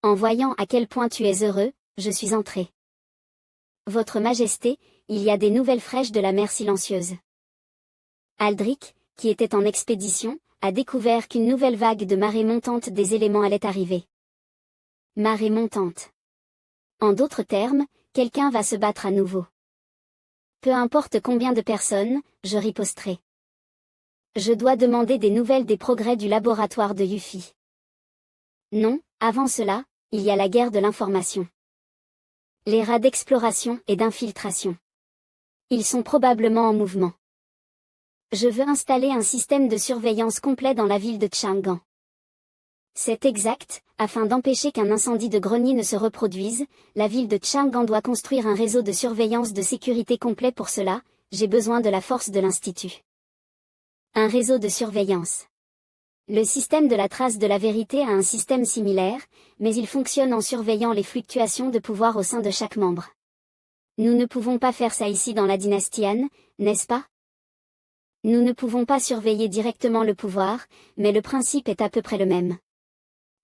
En voyant à quel point tu es heureux, je suis entré. Votre Majesté, il y a des nouvelles fraîches de la mer silencieuse. Aldric, qui était en expédition, a découvert qu'une nouvelle vague de marée montante des éléments allait arriver. Marée montante. En d'autres termes, quelqu'un va se battre à nouveau. Peu importe combien de personnes, je riposterai. Je dois demander des nouvelles des progrès du laboratoire de Yuffie. Non, avant cela, il y a la guerre de l'information. Les rats d'exploration et d'infiltration. Ils sont probablement en mouvement. Je veux installer un système de surveillance complet dans la ville de Chang'an. C'est exact, afin d'empêcher qu'un incendie de grenier ne se reproduise, la ville de Chang'an doit construire un réseau de surveillance de sécurité complet pour cela, j'ai besoin de la force de l'Institut. Un réseau de surveillance. Le système de la trace de la vérité a un système similaire, mais il fonctionne en surveillant les fluctuations de pouvoir au sein de chaque membre. Nous ne pouvons pas faire ça ici dans la dynastie Han, n'est-ce pas? Nous ne pouvons pas surveiller directement le pouvoir, mais le principe est à peu près le même.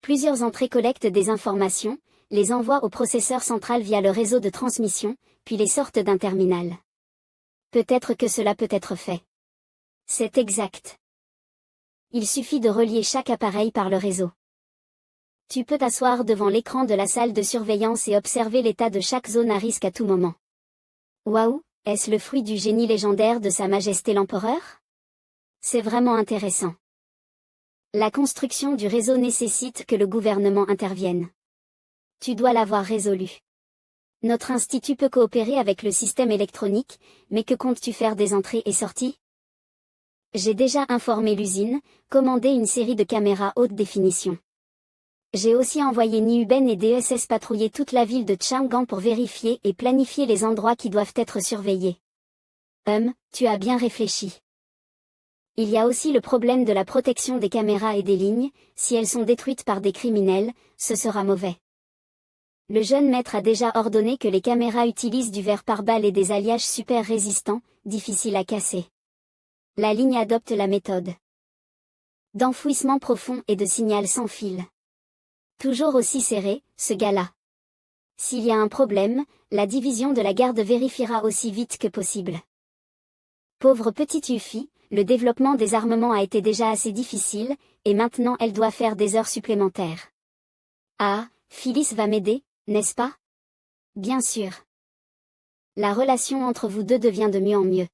Plusieurs entrées collectent des informations, les envoient au processeur central via le réseau de transmission, puis les sortent d'un terminal. Peut-être que cela peut être fait. C'est exact. Il suffit de relier chaque appareil par le réseau. Tu peux t'asseoir devant l'écran de la salle de surveillance et observer l'état de chaque zone à risque à tout moment. Waouh, est-ce le fruit du génie légendaire de Sa Majesté l'Empereur? C'est vraiment intéressant. La construction du réseau nécessite que le gouvernement intervienne. Tu dois l'avoir résolu. Notre institut peut coopérer avec le système électronique, mais que comptes-tu faire des entrées et sorties? J'ai déjà informé l'usine, commandé une série de caméras haute définition. J'ai aussi envoyé Niuben et DSS patrouiller toute la ville de Chang'an pour vérifier et planifier les endroits qui doivent être surveillés. Tu as bien réfléchi. Il y a aussi le problème de la protection des caméras et des lignes, si elles sont détruites par des criminels, ce sera mauvais. Le jeune maître a déjà ordonné que les caméras utilisent du verre pare-balles et des alliages super résistants, difficiles à casser. La ligne adopte la méthode d'enfouissement profond et de signal sans fil. Toujours aussi serré, ce gars-là. S'il y a un problème, la division de la garde vérifiera aussi vite que possible. Pauvre petite Yuffie, le développement des armements a été déjà assez difficile, et maintenant elle doit faire des heures supplémentaires. Ah, Phyllis va m'aider, n'est-ce pas? Bien sûr. La relation entre vous deux devient de mieux en mieux.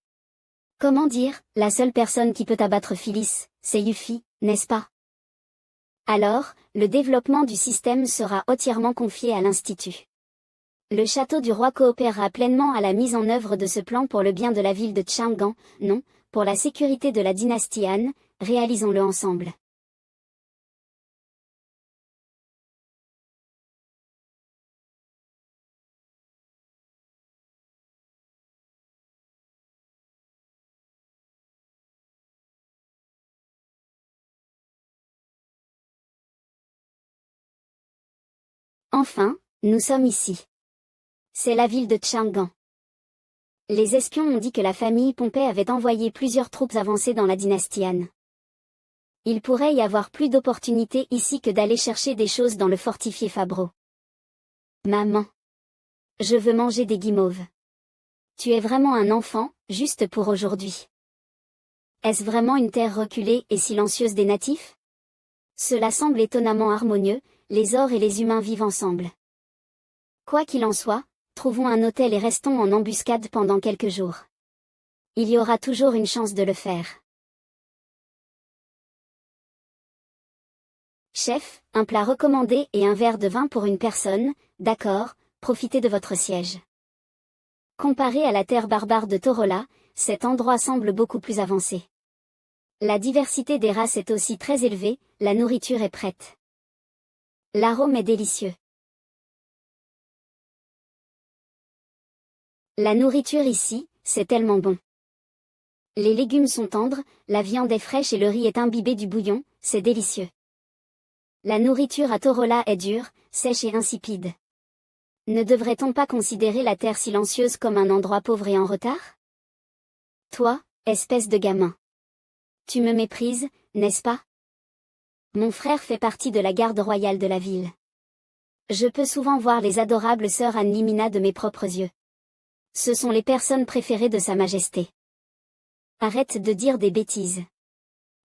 Comment dire, la seule personne qui peut abattre Phyllis, c'est Yuffie, n'est-ce pas? Alors, le développement du système sera entièrement confié à l'Institut. Le château du roi coopérera pleinement à la mise en œuvre de ce plan pour le bien de la ville de Chang'an, non, pour la sécurité de la dynastie Han, réalisons-le ensemble. Enfin, nous sommes ici. C'est la ville de Chang'an. Les espions ont dit que la famille Pompey avait envoyé plusieurs troupes avancées dans la dynastie Han. Il pourrait y avoir plus d'opportunités ici que d'aller chercher des choses dans le fortifié Fabro. Maman. Je veux manger des guimauves. Tu es vraiment un enfant, juste pour aujourd'hui. Est-ce vraiment une terre reculée et silencieuse des natifs? Cela semble étonnamment harmonieux, les ors et les humains vivent ensemble. Quoi qu'il en soit, trouvons un hôtel et restons en embuscade pendant quelques jours. Il y aura toujours une chance de le faire. Chef, un plat recommandé et un verre de vin pour une personne, d'accord, profitez de votre siège. Comparé à la terre barbare de Torola, cet endroit semble beaucoup plus avancé. La diversité des races est aussi très élevée, la nourriture est prête. L'arôme est délicieux. La nourriture ici, c'est tellement bon. Les légumes sont tendres, la viande est fraîche et le riz est imbibé du bouillon, c'est délicieux. La nourriture à Torola est dure, sèche et insipide. Ne devrait-on pas considérer la terre silencieuse comme un endroit pauvre et en retard? Toi, espèce de gamin. Tu me méprises, n'est-ce pas? Mon frère fait partie de la garde royale de la ville. Je peux souvent voir les adorables sœurs Anne-Limina de mes propres yeux. Ce sont les personnes préférées de Sa Majesté. Arrête de dire des bêtises.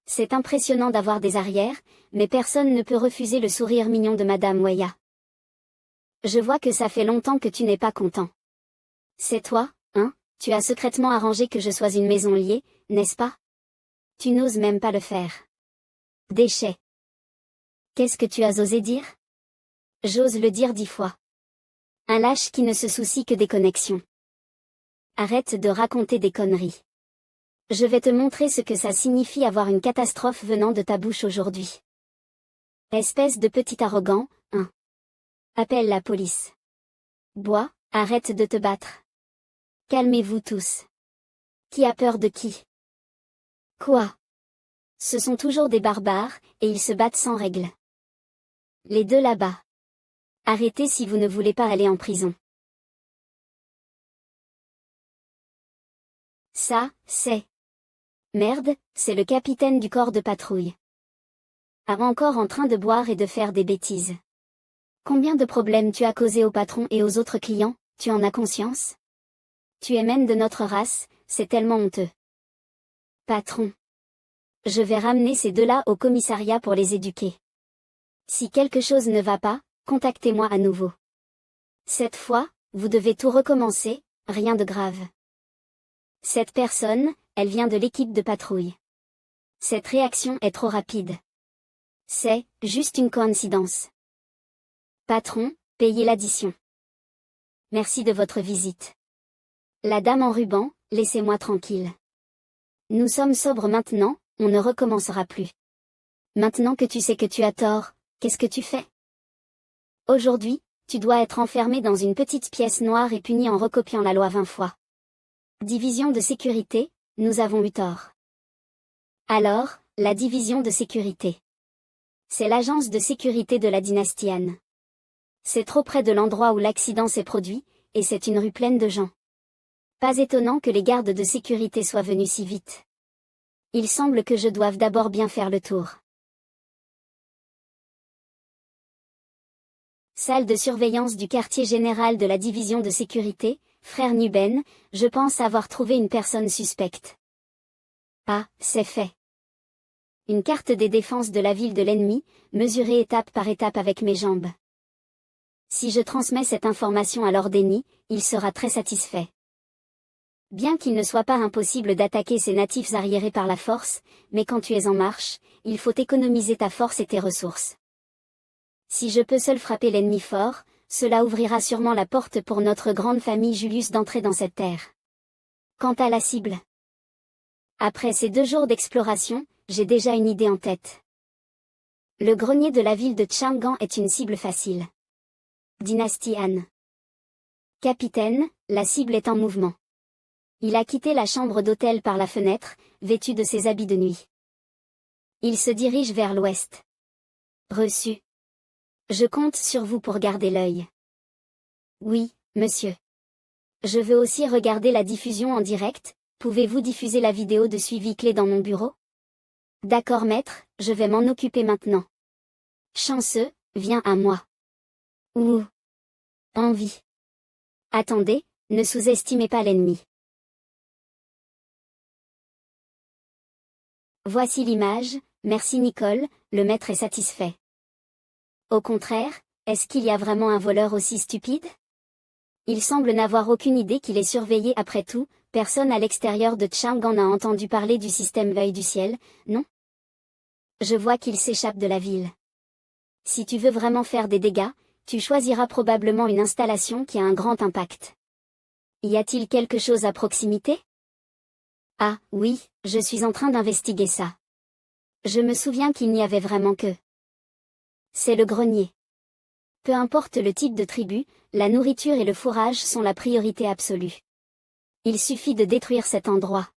C'est impressionnant d'avoir des arrières, mais personne ne peut refuser le sourire mignon de Madame Weya. Je vois que ça fait longtemps que tu n'es pas content. C'est toi, hein, tu as secrètement arrangé que je sois une maison liée, n'est-ce pas? Tu n'oses même pas le faire. Déchet. Qu'est-ce que tu as osé dire? J'ose le dire 10 fois. Un lâche qui ne se soucie que des connexions. Arrête de raconter des conneries. Je vais te montrer ce que ça signifie avoir une catastrophe venant de ta bouche aujourd'hui. Espèce de petit arrogant, hein. Appelle la police. Bois, arrête de te battre. Calmez-vous tous. Qui a peur de qui? Quoi? Ce sont toujours des barbares, et ils se battent sans règle. Les deux là-bas. Arrêtez si vous ne voulez pas aller en prison. Ça, c'est... Merde, c'est le capitaine du corps de patrouille. Encore en train de boire et de faire des bêtises. Combien de problèmes tu as causés au patron et aux autres clients, tu en as conscience? Tu es même de notre race, c'est tellement honteux. Patron. Je vais ramener ces deux-là au commissariat pour les éduquer. Si quelque chose ne va pas, contactez-moi à nouveau. Cette fois, vous devez tout recommencer, rien de grave. Cette personne, elle vient de l'équipe de patrouille. Cette réaction est trop rapide. C'est juste une coïncidence. Patron, payez l'addition. Merci de votre visite. La dame en ruban, laissez-moi tranquille. Nous sommes sobres maintenant, on ne recommencera plus. Maintenant que tu sais que tu as tort, qu'est-ce que tu fais? Aujourd'hui, tu dois être enfermé dans une petite pièce noire et puni en recopiant la loi 20 fois. Division de sécurité, nous avons eu tort. Alors, la division de sécurité. C'est l'agence de sécurité de la dynastie Han. C'est trop près de l'endroit où l'accident s'est produit, et c'est une rue pleine de gens. Pas étonnant que les gardes de sécurité soient venus si vite. Il semble que je doive d'abord bien faire le tour. Salle de surveillance du quartier général de la division de sécurité, frère Nuben, je pense avoir trouvé une personne suspecte. Ah, c'est fait. Une carte des défenses de la ville de l'ennemi, mesurée étape par étape avec mes jambes. Si je transmets cette information à Lord Denny, il sera très satisfait. Bien qu'il ne soit pas impossible d'attaquer ces natifs arriérés par la force, mais quand tu es en marche, il faut économiser ta force et tes ressources. Si je peux seul frapper l'ennemi fort, cela ouvrira sûrement la porte pour notre grande famille Julius d'entrer dans cette terre. Quant à la cible. Après ces 2 jours d'exploration, j'ai déjà une idée en tête. Le grenier de la ville de Chang'an est une cible facile. Dynastie Han. Capitaine, la cible est en mouvement. Il a quitté la chambre d'hôtel par la fenêtre, vêtu de ses habits de nuit. Il se dirige vers l'ouest. Reçu. Je compte sur vous pour garder l'œil. Oui, monsieur. Je veux aussi regarder la diffusion en direct, pouvez-vous diffuser la vidéo de suivi clé dans mon bureau? D'accord maître, je vais m'en occuper maintenant. Chanceux, viens à moi. Ouh. Envie. Attendez, ne sous-estimez pas l'ennemi. Voici l'image, merci Nicole, le maître est satisfait. Au contraire, est-ce qu'il y a vraiment un voleur aussi stupide? Il semble n'avoir aucune idée qu'il est surveillé après tout, personne à l'extérieur de Chang'an n'a entendu parler du système l'œil du ciel, non? Je vois qu'il s'échappe de la ville. Si tu veux vraiment faire des dégâts, tu choisiras probablement une installation qui a un grand impact. Y a-t-il quelque chose à proximité? Ah, oui, je suis en train d'investiguer ça. Je me souviens qu'il n'y avait vraiment que... C'est le grenier. Peu importe le type de tribu, la nourriture et le fourrage sont la priorité absolue. Il suffit de détruire cet endroit.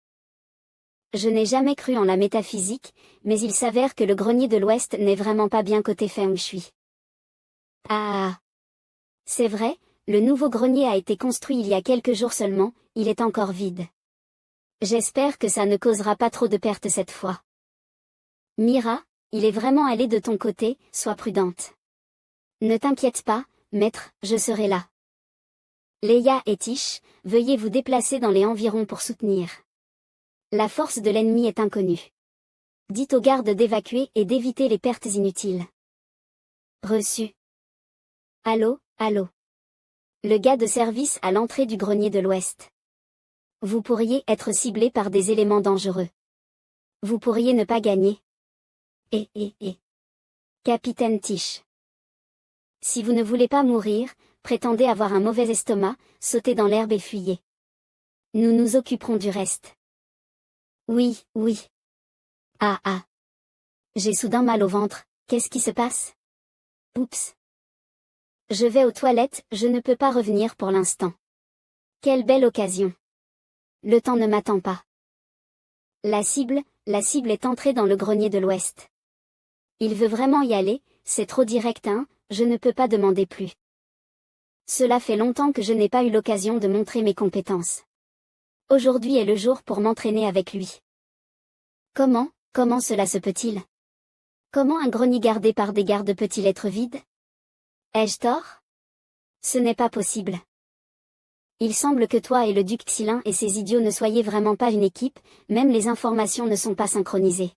Je n'ai jamais cru en la métaphysique, mais il s'avère que le grenier de l'Ouest n'est vraiment pas bien côté Feng Shui. Ah! C'est vrai, le nouveau grenier a été construit il y a quelques jours seulement, il est encore vide. J'espère que ça ne causera pas trop de pertes cette fois. Mira, il est vraiment allé de ton côté, sois prudente. Ne t'inquiète pas, maître, je serai là. Leia et Tish, veuillez vous déplacer dans les environs pour soutenir. La force de l'ennemi est inconnue. Dites aux gardes d'évacuer et d'éviter les pertes inutiles. Reçu. Allô, allô. Le gars de service à l'entrée du grenier de l'Ouest. Vous pourriez être ciblé par des éléments dangereux. Vous pourriez ne pas gagner. Capitaine Tish. Si vous ne voulez pas mourir, prétendez avoir un mauvais estomac, sautez dans l'herbe et fuyez. Nous nous occuperons du reste. Oui, oui. Ah. J'ai soudain mal au ventre, qu'est-ce qui se passe? Oups. Je vais aux toilettes, je ne peux pas revenir pour l'instant. Quelle belle occasion. Le temps ne m'attend pas. La cible est entrée dans le grenier de l'Ouest. Il veut vraiment y aller, c'est trop direct hein, je ne peux pas demander plus. Cela fait longtemps que je n'ai pas eu l'occasion de montrer mes compétences. Aujourd'hui est le jour pour m'entraîner avec lui. Comment cela se peut-il? Comment un grenier gardé par des gardes peut-il être vide? Ai-je tort? Ce n'est pas possible. Il semble que toi et le duc Xilin et ces idiots ne soyez vraiment pas une équipe, même les informations ne sont pas synchronisées.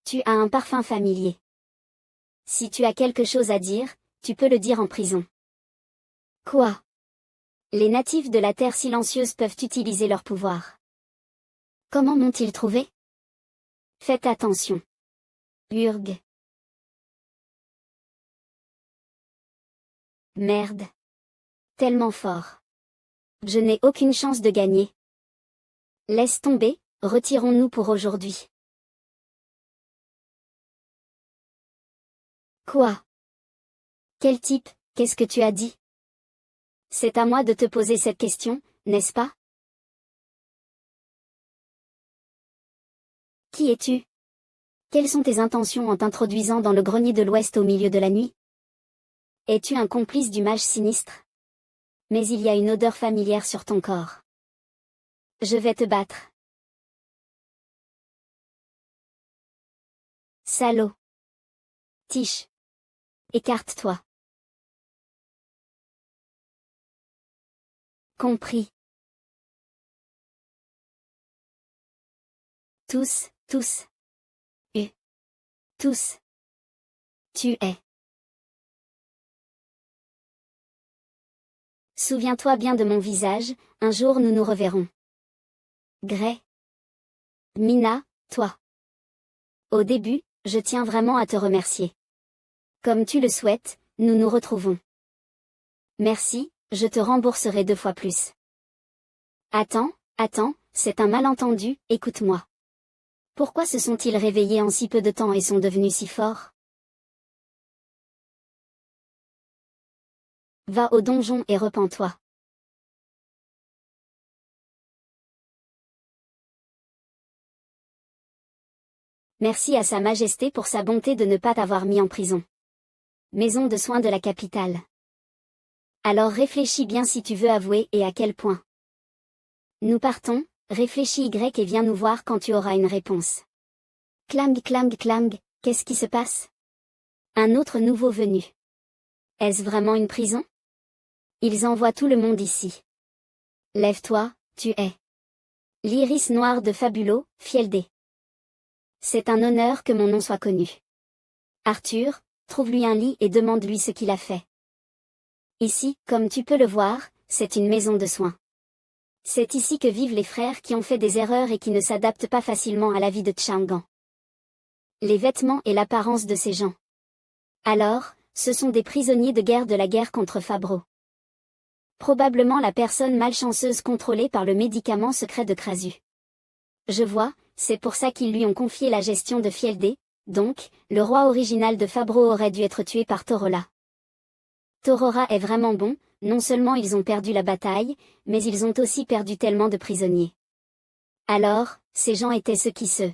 Tu as un parfum familier. Si tu as quelque chose à dire, tu peux le dire en prison. Quoi? Les natifs de la Terre silencieuse peuvent utiliser leur pouvoir. Comment m'ont-ils trouvé? Faites attention. Urg. Merde. Tellement fort. Je n'ai aucune chance de gagner. Laisse tomber, retirons-nous pour aujourd'hui. Quoi? Quel type, qu'est-ce que tu as dit? C'est à moi de te poser cette question, n'est-ce pas? Qui es-tu? Quelles sont tes intentions en t'introduisant dans le grenier de l'Ouest au milieu de la nuit? Es-tu un complice du mage sinistre? Mais il y a une odeur familière sur ton corps. Je vais te battre. Salaud. Tish. Écarte-toi. Compris. Tous. Tous. Tu es. Souviens-toi bien de mon visage, un jour nous nous reverrons. Gray. Mina, toi. Au début, je tiens vraiment à te remercier. Comme tu le souhaites, nous nous retrouvons. Merci, je te rembourserai 2 fois plus. Attends, c'est un malentendu, écoute-moi. Pourquoi se sont-ils réveillés en si peu de temps et sont devenus si forts? Va au donjon et repens-toi. Merci à Sa Majesté pour sa bonté de ne pas t'avoir mis en prison. Maison de soins de la capitale. Alors réfléchis bien si tu veux avouer et à quel point. Nous partons, réfléchis Y et viens nous voir quand tu auras une réponse. Clang, qu'est-ce qui se passe? Un autre nouveau venu. Est-ce vraiment une prison? Ils envoient tout le monde ici. Lève-toi, tu es. L'iris noir de Fabulo, Fieldé. C'est un honneur que mon nom soit connu. Arthur, trouve-lui un lit et demande-lui ce qu'il a fait. Ici, comme tu peux le voir, c'est une maison de soins. C'est ici que vivent les frères qui ont fait des erreurs et qui ne s'adaptent pas facilement à la vie de Chang'an. Les vêtements et l'apparence de ces gens. Alors, ce sont des prisonniers de guerre de la guerre contre Fabro. Probablement la personne malchanceuse contrôlée par le médicament secret de Krasu. Je vois, c'est pour ça qu'ils lui ont confié la gestion de Fieldé, donc, le roi original de Fabro aurait dû être tué par Torola. Torora est vraiment bon, non seulement ils ont perdu la bataille, mais ils ont aussi perdu tellement de prisonniers. Alors, ces gens étaient ceux qui se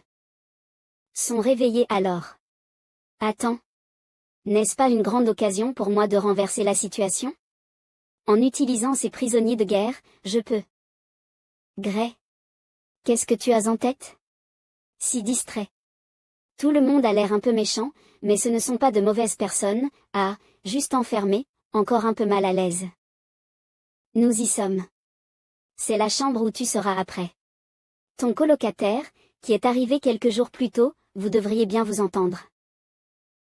sont réveillés alors. Attends. N'est-ce pas une grande occasion pour moi de renverser la situation? En utilisant ces prisonniers de guerre, je peux. Gray. Qu'est-ce que tu as en tête? Si distrait. Tout le monde a l'air un peu méchant, mais ce ne sont pas de mauvaises personnes, juste enfermés, encore un peu mal à l'aise. Nous y sommes. C'est la chambre où tu seras après. Ton colocataire, qui est arrivé quelques jours plus tôt, vous devriez bien vous entendre.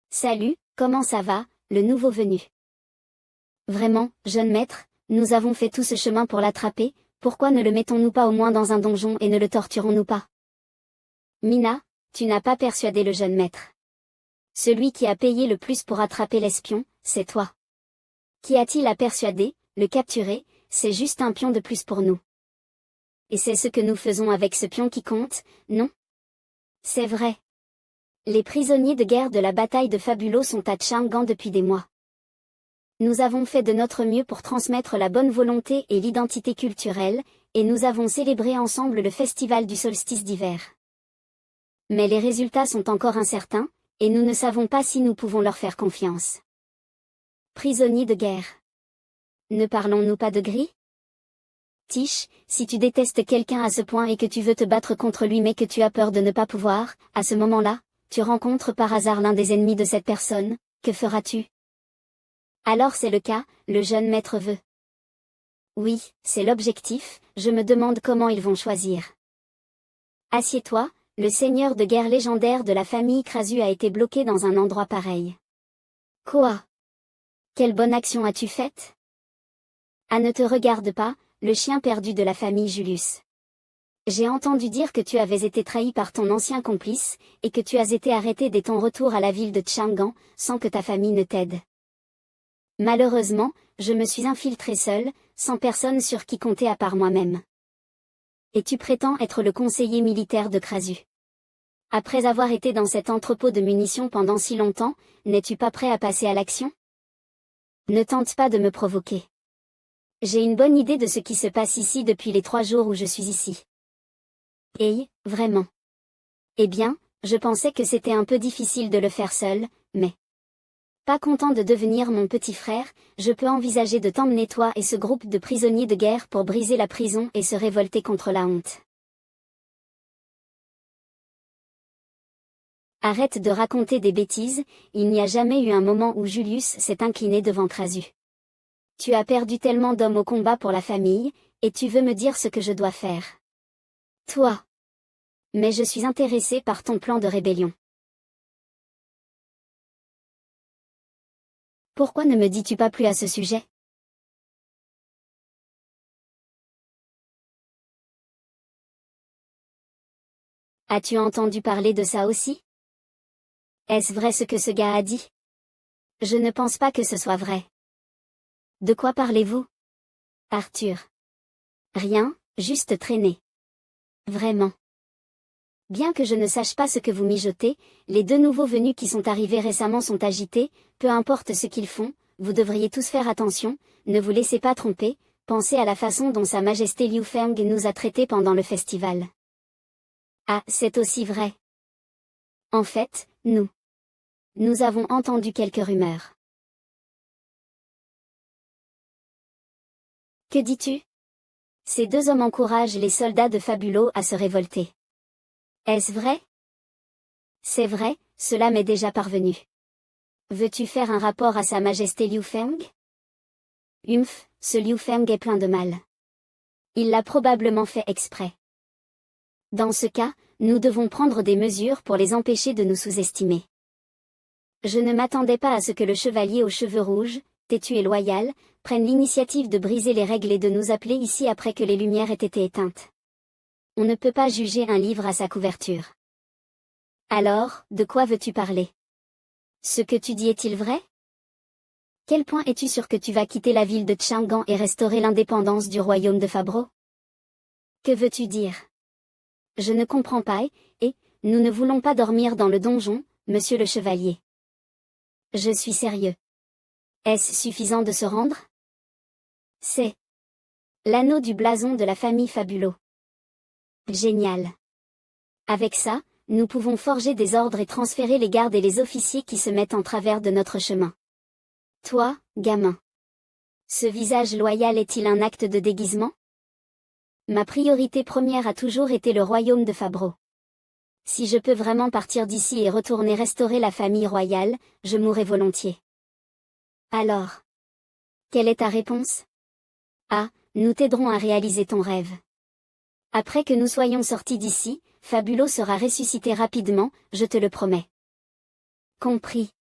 Salut, comment ça va, le nouveau venu? Vraiment, jeune maître, nous avons fait tout ce chemin pour l'attraper, pourquoi ne le mettons-nous pas au moins dans un donjon et ne le torturons-nous pas? Mina, tu n'as pas persuadé le jeune maître. Celui qui a payé le plus pour attraper l'espion, c'est toi. Qui a-t-il à persuader, le capturer, c'est juste un pion de plus pour nous. Et c'est ce que nous faisons avec ce pion qui compte, non? C'est vrai. Les prisonniers de guerre de la bataille de Fabulo sont à Chang'an depuis des mois. Nous avons fait de notre mieux pour transmettre la bonne volonté et l'identité culturelle, et nous avons célébré ensemble le festival du solstice d'hiver. Mais les résultats sont encore incertains, et nous ne savons pas si nous pouvons leur faire confiance. Prisonniers de guerre. Ne parlons-nous pas de gris? Tish, si tu détestes quelqu'un à ce point et que tu veux te battre contre lui mais que tu as peur de ne pas pouvoir, à ce moment-là, tu rencontres par hasard l'un des ennemis de cette personne, que feras-tu? Alors c'est le cas, le jeune maître veut. Oui, c'est l'objectif, je me demande comment ils vont choisir. Assieds-toi, le seigneur de guerre légendaire de la famille Krasu a été bloqué dans un endroit pareil. Quoi? Quelle bonne action as-tu faite? Ah, ne te regarde pas, le chien perdu de la famille Julius. J'ai entendu dire que tu avais été trahi par ton ancien complice, et que tu as été arrêté dès ton retour à la ville de Chang'an, sans que ta famille ne t'aide. Malheureusement, je me suis infiltré seul, sans personne sur qui compter à part moi-même. Et tu prétends être le conseiller militaire de Krasu. Après avoir été dans cet entrepôt de munitions pendant si longtemps, n'es-tu pas prêt à passer à l'action? Ne tente pas de me provoquer. J'ai une bonne idée de ce qui se passe ici depuis les 3 jours où je suis ici. Hey, vraiment. Eh bien, je pensais que c'était un peu difficile de le faire seul, mais... Pas content de devenir mon petit frère, je peux envisager de t'emmener toi et ce groupe de prisonniers de guerre pour briser la prison et se révolter contre la honte. Arrête de raconter des bêtises, il n'y a jamais eu un moment où Julius s'est incliné devant Krasu. Tu as perdu tellement d'hommes au combat pour la famille, et tu veux me dire ce que je dois faire. Toi. Mais je suis intéressé par ton plan de rébellion. Pourquoi ne me dis-tu pas plus à ce sujet? As-tu entendu parler de ça aussi? Est-ce vrai ce que ce gars a dit? Je ne pense pas que ce soit vrai. De quoi parlez-vous? Arthur. Rien, juste traîner. Vraiment. Bien que je ne sache pas ce que vous mijotez, les 2 nouveaux venus qui sont arrivés récemment sont agités, peu importe ce qu'ils font, vous devriez tous faire attention, ne vous laissez pas tromper, pensez à la façon dont Sa Majesté Liu Feng nous a traités pendant le festival. Ah, c'est aussi vrai. En fait, nous avons entendu quelques rumeurs. Que dis-tu? Ces 2 hommes encouragent les soldats de Fabulo à se révolter. Est-ce vrai? C'est vrai, cela m'est déjà parvenu. Veux-tu faire un rapport à Sa Majesté Liu Feng? Ce Liu Feng est plein de mal. Il l'a probablement fait exprès. Dans ce cas, nous devons prendre des mesures pour les empêcher de nous sous-estimer. Je ne m'attendais pas à ce que le chevalier aux cheveux rouges, têtu et loyal, prenne l'initiative de briser les règles et de nous appeler ici après que les lumières aient été éteintes. On ne peut pas juger un livre à sa couverture. Alors, de quoi veux-tu parler? Ce que tu dis est-il vrai? Quel point es-tu sûr que tu vas quitter la ville de Chang'an et restaurer l'indépendance du royaume de Fabro? Que veux-tu dire? Je ne comprends pas et, nous ne voulons pas dormir dans le donjon, monsieur le chevalier. Je suis sérieux. Est-ce suffisant de se rendre? C'est l'anneau du blason de la famille Fabulo. Génial. Avec ça, nous pouvons forger des ordres et transférer les gardes et les officiers qui se mettent en travers de notre chemin. Toi, gamin. Ce visage loyal est-il un acte de déguisement? Ma priorité première a toujours été le royaume de Fabro. Si je peux vraiment partir d'ici et retourner restaurer la famille royale, je mourrai volontiers. Alors. Quelle est ta réponse? Ah, nous t'aiderons à réaliser ton rêve. Après que nous soyons sortis d'ici, Fabulo sera ressuscité rapidement, je te le promets. Compris.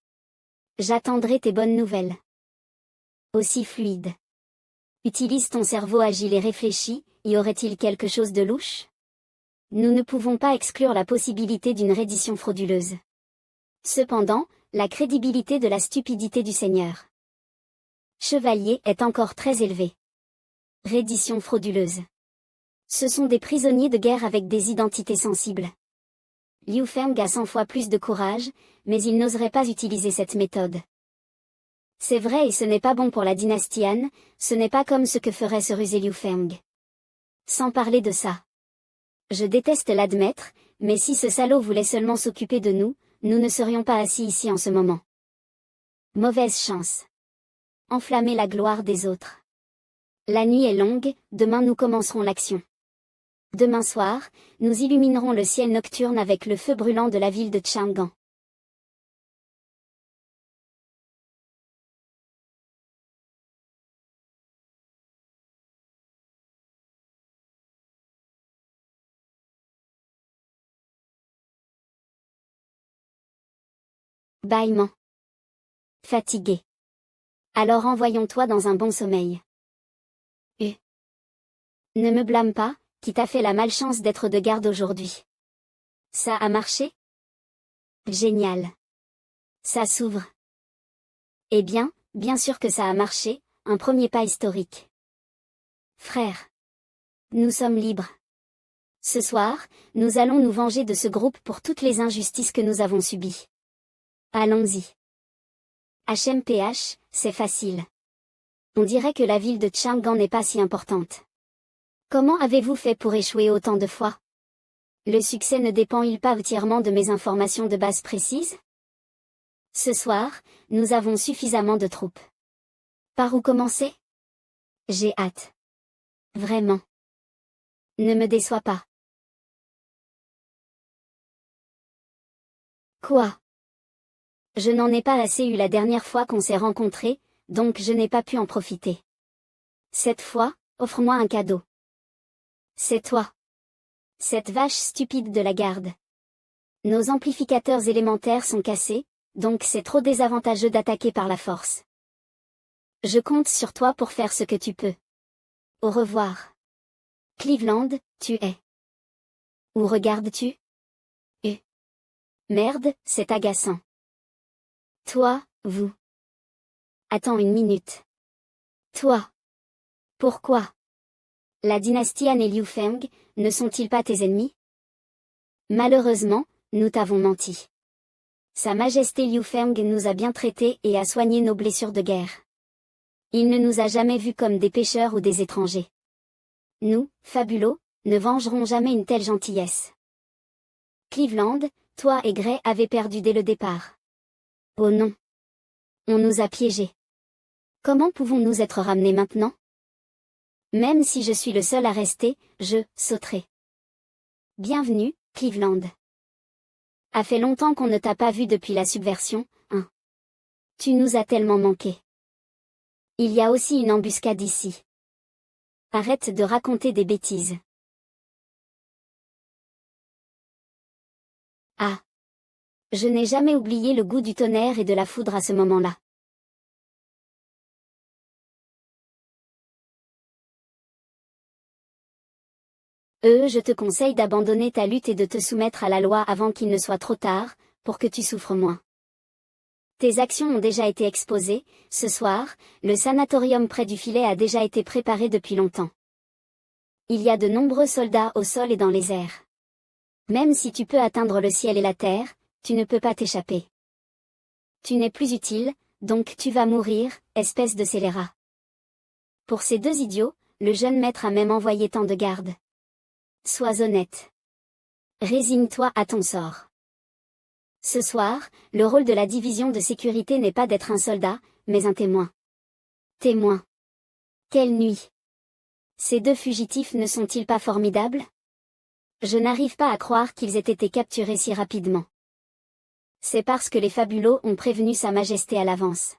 J'attendrai tes bonnes nouvelles. Aussi fluide. Utilise ton cerveau agile et réfléchi, y aurait-il quelque chose de louche? Nous ne pouvons pas exclure la possibilité d'une reddition frauduleuse. Cependant, la crédibilité de la stupidité du Seigneur Chevalier est encore très élevée. Reddition frauduleuse. Ce sont des prisonniers de guerre avec des identités sensibles. Liu Feng a 100 fois plus de courage, mais il n'oserait pas utiliser cette méthode. C'est vrai et ce n'est pas bon pour la dynastie Han, ce n'est pas comme ce que ferait ce rusé Liu Feng. Sans parler de ça. Je déteste l'admettre, mais si ce salaud voulait seulement s'occuper de nous, nous ne serions pas assis ici en ce moment. Mauvaise chance. Enflammer la gloire des autres. La nuit est longue, demain nous commencerons l'action. Demain soir, nous illuminerons le ciel nocturne avec le feu brûlant de la ville de Chang'an. Bâillement. Fatigué. Alors envoyons-toi dans un bon sommeil. Ne me blâme pas, qui t'a fait la malchance d'être de garde aujourd'hui. Ça a marché? Génial. Ça s'ouvre. Eh bien, bien sûr que ça a marché, un premier pas historique. Frère. Nous sommes libres. Ce soir, nous allons nous venger de ce groupe pour toutes les injustices que nous avons subies. Allons-y. HMPH, c'est facile. On dirait que la ville de Chang'an n'est pas si importante. Comment avez-vous fait pour échouer autant de fois? Le succès ne dépend-il pas entièrement de mes informations de base précises? Ce soir, nous avons suffisamment de troupes. Par où commencer? J'ai hâte. Vraiment. Ne me déçois pas. Quoi? Je n'en ai pas assez eu la dernière fois qu'on s'est rencontrés, donc je n'ai pas pu en profiter. Cette fois, offre-moi un cadeau. C'est toi. Cette vache stupide de la garde. Nos amplificateurs élémentaires sont cassés, donc c'est trop désavantageux d'attaquer par la force. Je compte sur toi pour faire ce que tu peux. Au revoir. Cleveland, tu es. Où regardes-tu? Merde, c'est agaçant. Toi, vous. Attends une minute. Toi. Pourquoi? La dynastie Han et Liu Feng, ne sont-ils pas tes ennemis? Malheureusement, nous t'avons menti. Sa Majesté Liu Feng nous a bien traités et a soigné nos blessures de guerre. Il ne nous a jamais vus comme des pêcheurs ou des étrangers. Nous, Fabulo, ne vengerons jamais une telle gentillesse. Cleveland, toi et Gray avez perdu dès le départ. Oh non. On nous a piégés. Comment pouvons-nous être ramenés maintenant? Même si je suis le seul à rester, je sauterai. Bienvenue, Cleveland. A fait longtemps qu'on ne t'a pas vu depuis la subversion, hein. Tu nous as tellement manqué. Il y a aussi une embuscade ici. Arrête de raconter des bêtises. Ah. Je n'ai jamais oublié le goût du tonnerre et de la foudre à ce moment-là. Je te conseille d'abandonner ta lutte et de te soumettre à la loi avant qu'il ne soit trop tard, pour que tu souffres moins. Tes actions ont déjà été exposées, ce soir, le sanatorium près du filet a déjà été préparé depuis longtemps. Il y a de nombreux soldats au sol et dans les airs. Même si tu peux atteindre le ciel et la terre, tu ne peux pas t'échapper. Tu n'es plus utile, donc tu vas mourir, espèce de scélérat. Pour ces deux idiots, le jeune maître a même envoyé tant de gardes. Sois honnête. Résigne-toi à ton sort. Ce soir, le rôle de la division de sécurité n'est pas d'être un soldat, mais un témoin. Témoin. Quelle nuit. Ces deux fugitifs ne sont-ils pas formidables? Je n'arrive pas à croire qu'ils aient été capturés si rapidement. C'est parce que les fabulos ont prévenu Sa Majesté à l'avance.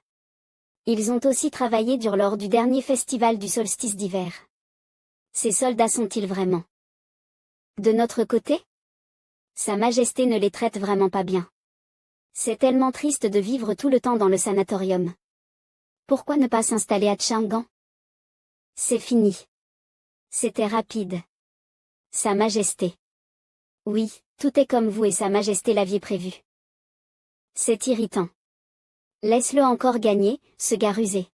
Ils ont aussi travaillé dur lors du dernier festival du solstice d'hiver. Ces soldats sont-ils vraiment de notre côté? Sa Majesté ne les traite vraiment pas bien. C'est tellement triste de vivre tout le temps dans le sanatorium. Pourquoi ne pas s'installer à Chang'an? C'est fini. C'était rapide. Sa Majesté. Oui, tout est comme vous et Sa Majesté l'aviez prévu. C'est irritant. Laisse-le encore gagner, ce gars rusé.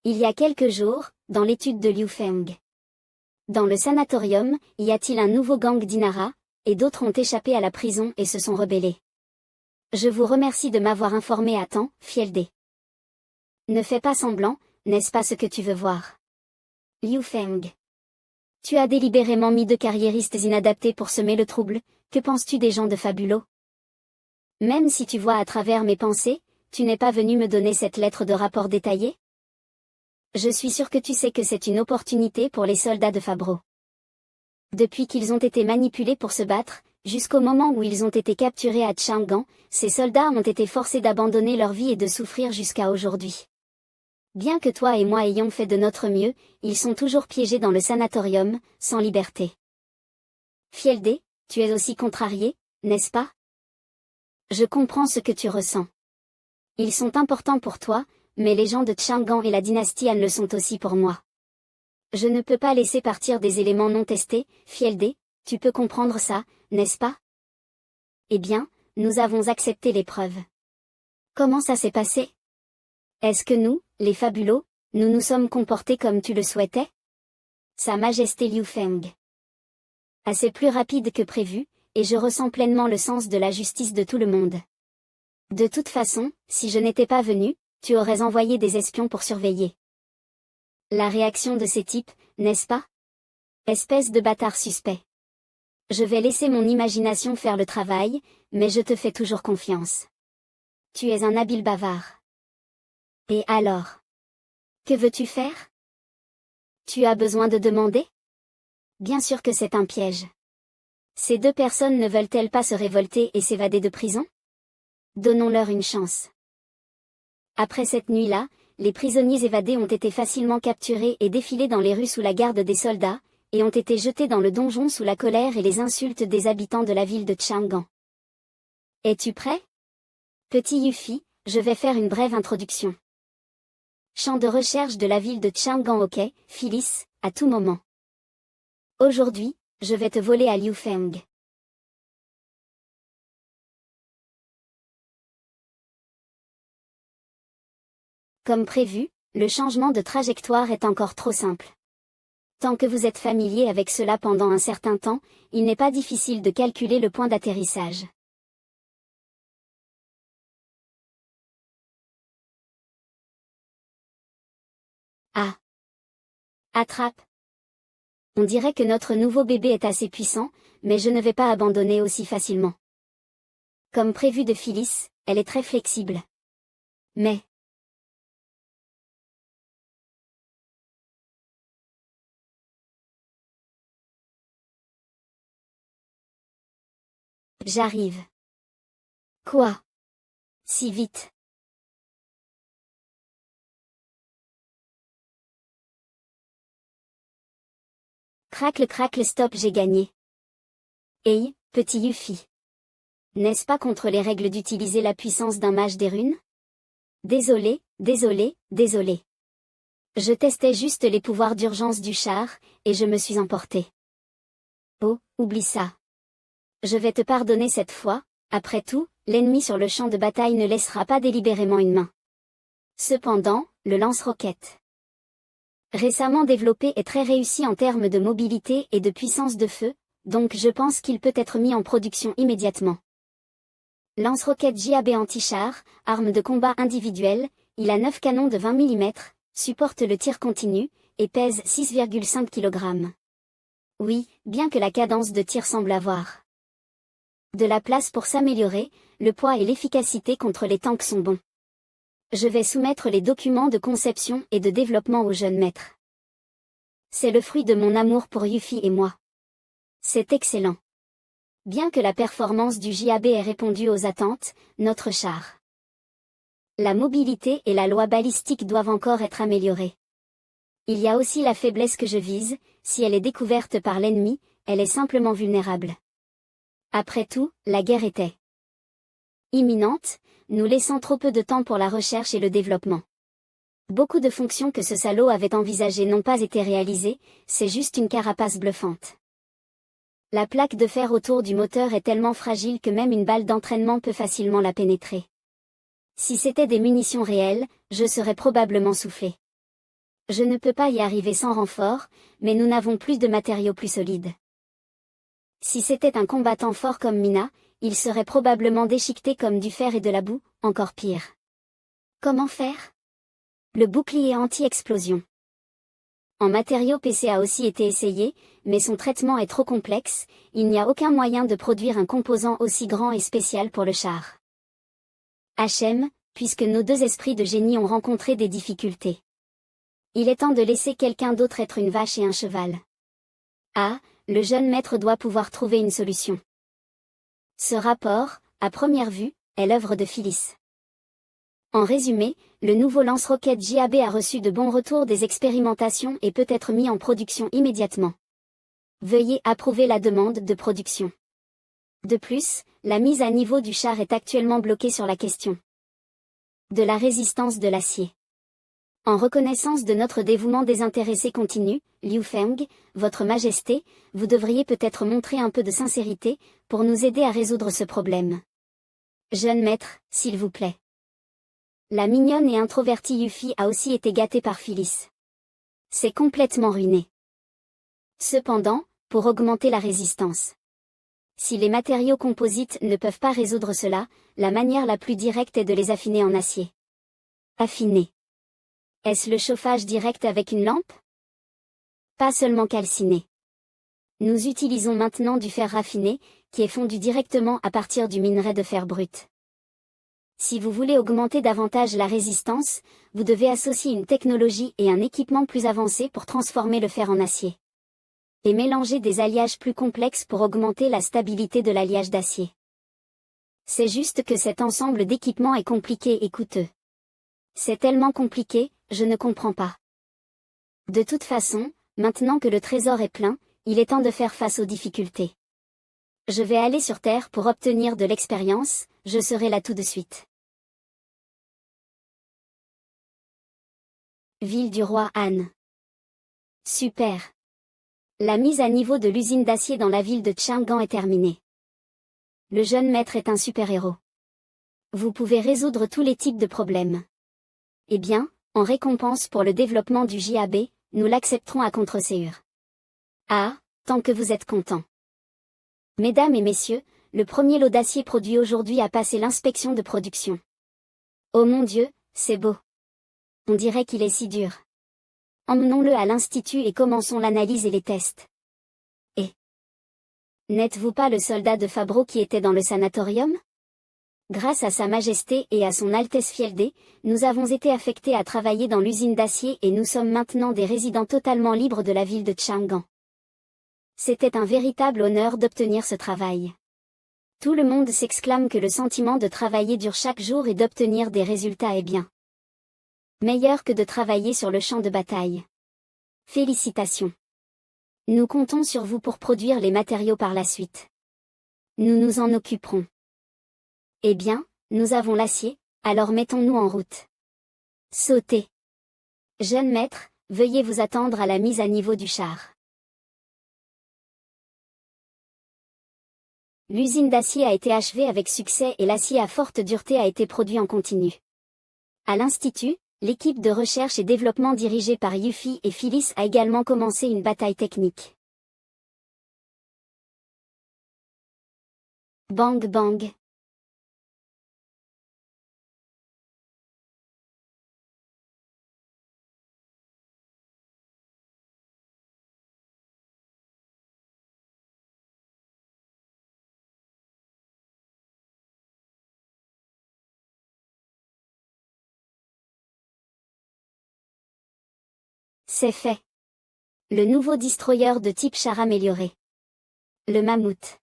Il y a quelques jours, dans l'étude de Liu Feng. Dans le sanatorium, y a-t-il un nouveau gang d'Inara, et d'autres ont échappé à la prison et se sont rebellés. Je vous remercie de m'avoir informé à temps, Fieldé. Ne fais pas semblant, n'est-ce pas ce que tu veux voir? Liu Feng. Tu as délibérément mis 2 carriéristes inadaptés pour semer le trouble, que penses-tu des gens de Fabulo? Même si tu vois à travers mes pensées, tu n'es pas venu me donner cette lettre de rapport détaillée? Je suis sûr que tu sais que c'est une opportunité pour les soldats de Fabro. Depuis qu'ils ont été manipulés pour se battre, jusqu'au moment où ils ont été capturés à Chang'an, ces soldats ont été forcés d'abandonner leur vie et de souffrir jusqu'à aujourd'hui. Bien que toi et moi ayons fait de notre mieux, ils sont toujours piégés dans le sanatorium, sans liberté. Fieldé, tu es aussi contrarié, n'est-ce pas? Je comprends ce que tu ressens. Ils sont importants pour toi, mais les gens de Chang'an et la dynastie Han le sont aussi pour moi. Je ne peux pas laisser partir des éléments non testés, Fieldé, tu peux comprendre ça, n'est-ce pas? Eh bien, nous avons accepté l'épreuve. Comment ça s'est passé? Est-ce que nous, les Fabulos, nous nous sommes comportés comme tu le souhaitais? Sa Majesté Liu Feng. Assez plus rapide que prévu, et je ressens pleinement le sens de la justice de tout le monde. De toute façon, si je n'étais pas venu, tu aurais envoyé des espions pour surveiller. La réaction de ces types, n'est-ce pas? Espèce de bâtard suspect. Je vais laisser mon imagination faire le travail, mais je te fais toujours confiance. Tu es un habile bavard. Et alors? Que veux-tu faire? Tu as besoin de demander? Bien sûr que c'est un piège. Ces 2 personnes ne veulent-elles pas se révolter et s'évader de prison? Donnons-leur une chance. Après cette nuit-là, les prisonniers évadés ont été facilement capturés et défilés dans les rues sous la garde des soldats, et ont été jetés dans le donjon sous la colère et les insultes des habitants de la ville de Chang'an. Es-tu prêt? Petit Yuffie, je vais faire une brève introduction. Champ de recherche de la ville de Chang'an. Ok, Phyllis, à tout moment. Aujourd'hui, je vais te voler à Liu Feng. Comme prévu, le changement de trajectoire est encore trop simple. Tant que vous êtes familier avec cela pendant un certain temps, il n'est pas difficile de calculer le point d'atterrissage. Ah! Attrape! On dirait que notre nouveau bébé est assez puissant, mais je ne vais pas abandonner aussi facilement. Comme prévu de Phyllis, elle est très flexible. Mais... J'arrive. Quoi? Si vite? Cracle cracle stop, j'ai gagné. Hey, petit Yuffie. N'est-ce pas contre les règles d'utiliser la puissance d'un mage des runes? Désolé, désolé, désolé. Je testais juste les pouvoirs d'urgence du char, et je me suis emporté. Oh, oublie ça. Je vais te pardonner cette fois, après tout, l'ennemi sur le champ de bataille ne laissera pas délibérément une main. Cependant, le lance-roquette, récemment développé, est très réussi en termes de mobilité et de puissance de feu, donc je pense qu'il peut être mis en production immédiatement. Lance-roquette JAB anti-char, arme de combat individuelle, il a 9 canons de 20 mm, supporte le tir continu, et pèse 6,5 kg. Oui, bien que la cadence de tir semble avoir de la place pour s'améliorer, le poids et l'efficacité contre les tanks sont bons. Je vais soumettre les documents de conception et de développement au jeune maître. C'est le fruit de mon amour pour Yuffie et moi. C'est excellent. Bien que la performance du JAB ait répondu aux attentes, notre char La mobilité et la loi balistique doivent encore être améliorées. Il y a aussi la faiblesse que je vise, si elle est découverte par l'ennemi, elle est simplement vulnérable. Après tout, la guerre était imminente, nous laissant trop peu de temps pour la recherche et le développement. Beaucoup de fonctions que ce salaud avait envisagées n'ont pas été réalisées, c'est juste une carapace bluffante. La plaque de fer autour du moteur est tellement fragile que même une balle d'entraînement peut facilement la pénétrer. Si c'était des munitions réelles, je serais probablement soufflé. Je ne peux pas y arriver sans renfort, mais nous n'avons plus de matériaux plus solides. Si c'était un combattant fort comme Mina, il serait probablement déchiqueté comme du fer et de la boue, encore pire. Comment faire? Le bouclier anti-explosion. En matériaux PC a aussi été essayé, mais son traitement est trop complexe, il n'y a aucun moyen de produire un composant aussi grand et spécial pour le char. HM, puisque nos deux esprits de génie ont rencontré des difficultés. Il est temps de laisser quelqu'un d'autre être une vache et un cheval. Ah, le jeune maître doit pouvoir trouver une solution. Ce rapport, à première vue, est l'œuvre de Phyllis. En résumé, le nouveau lance-roquettes JAB a reçu de bons retours des expérimentations et peut être mis en production immédiatement. Veuillez approuver la demande de production. De plus, la mise à niveau du char est actuellement bloquée sur la question de la résistance de l'acier. En reconnaissance de notre dévouement désintéressé continu, Liu Feng, Votre Majesté, vous devriez peut-être montrer un peu de sincérité, pour nous aider à résoudre ce problème. Jeune maître, s'il vous plaît. La mignonne et introvertie Yuffie a aussi été gâtée par Phyllis. C'est complètement ruiné. Cependant, pour augmenter la résistance. Si les matériaux composites ne peuvent pas résoudre cela, la manière la plus directe est de les affiner en acier. Affiner. Est-ce le chauffage direct avec une lampe? Pas seulement calciné. Nous utilisons maintenant du fer raffiné, qui est fondu directement à partir du minerai de fer brut. Si vous voulez augmenter davantage la résistance, vous devez associer une technologie et un équipement plus avancé pour transformer le fer en acier. Et mélanger des alliages plus complexes pour augmenter la stabilité de l'alliage d'acier. C'est juste que cet ensemble d'équipements est compliqué et coûteux. C'est tellement compliqué, je ne comprends pas. De toute façon, maintenant que le trésor est plein, il est temps de faire face aux difficultés. Je vais aller sur Terre pour obtenir de l'expérience, je serai là tout de suite. Ville du roi Han. Super. La mise à niveau de l'usine d'acier dans la ville de Chang'an est terminée. Le jeune maître est un super-héros. Vous pouvez résoudre tous les types de problèmes. Eh bien, en récompense pour le développement du JAB, nous l'accepterons à contre-séure. Ah, tant que vous êtes contents. Mesdames et messieurs, le premier lot d'acier produit aujourd'hui a passé l'inspection de production. Oh mon Dieu, c'est beau. On dirait qu'il est si dur. Emmenons-le à l'institut et commençons l'analyse et les tests. Et n'êtes-vous pas le soldat de Fabro qui était dans le sanatorium? Grâce à Sa Majesté et à Son Altesse Fieldé, nous avons été affectés à travailler dans l'usine d'acier et nous sommes maintenant des résidents totalement libres de la ville de Chang'an. C'était un véritable honneur d'obtenir ce travail. Tout le monde s'exclame que le sentiment de travailler dur chaque jour et d'obtenir des résultats est bien meilleur que de travailler sur le champ de bataille. Félicitations. Nous comptons sur vous pour produire les matériaux par la suite. Nous nous en occuperons. Eh bien, nous avons l'acier, alors mettons-nous en route. Sautez. Jeune maître, veuillez vous attendre à la mise à niveau du char. L'usine d'acier a été achevée avec succès et l'acier à forte dureté a été produit en continu. À l'Institut, l'équipe de recherche et développement dirigée par Yuffie et Phyllis a également commencé une bataille technique. Bang bang. C'est fait. Le nouveau destroyer de type char amélioré. Le mammouth.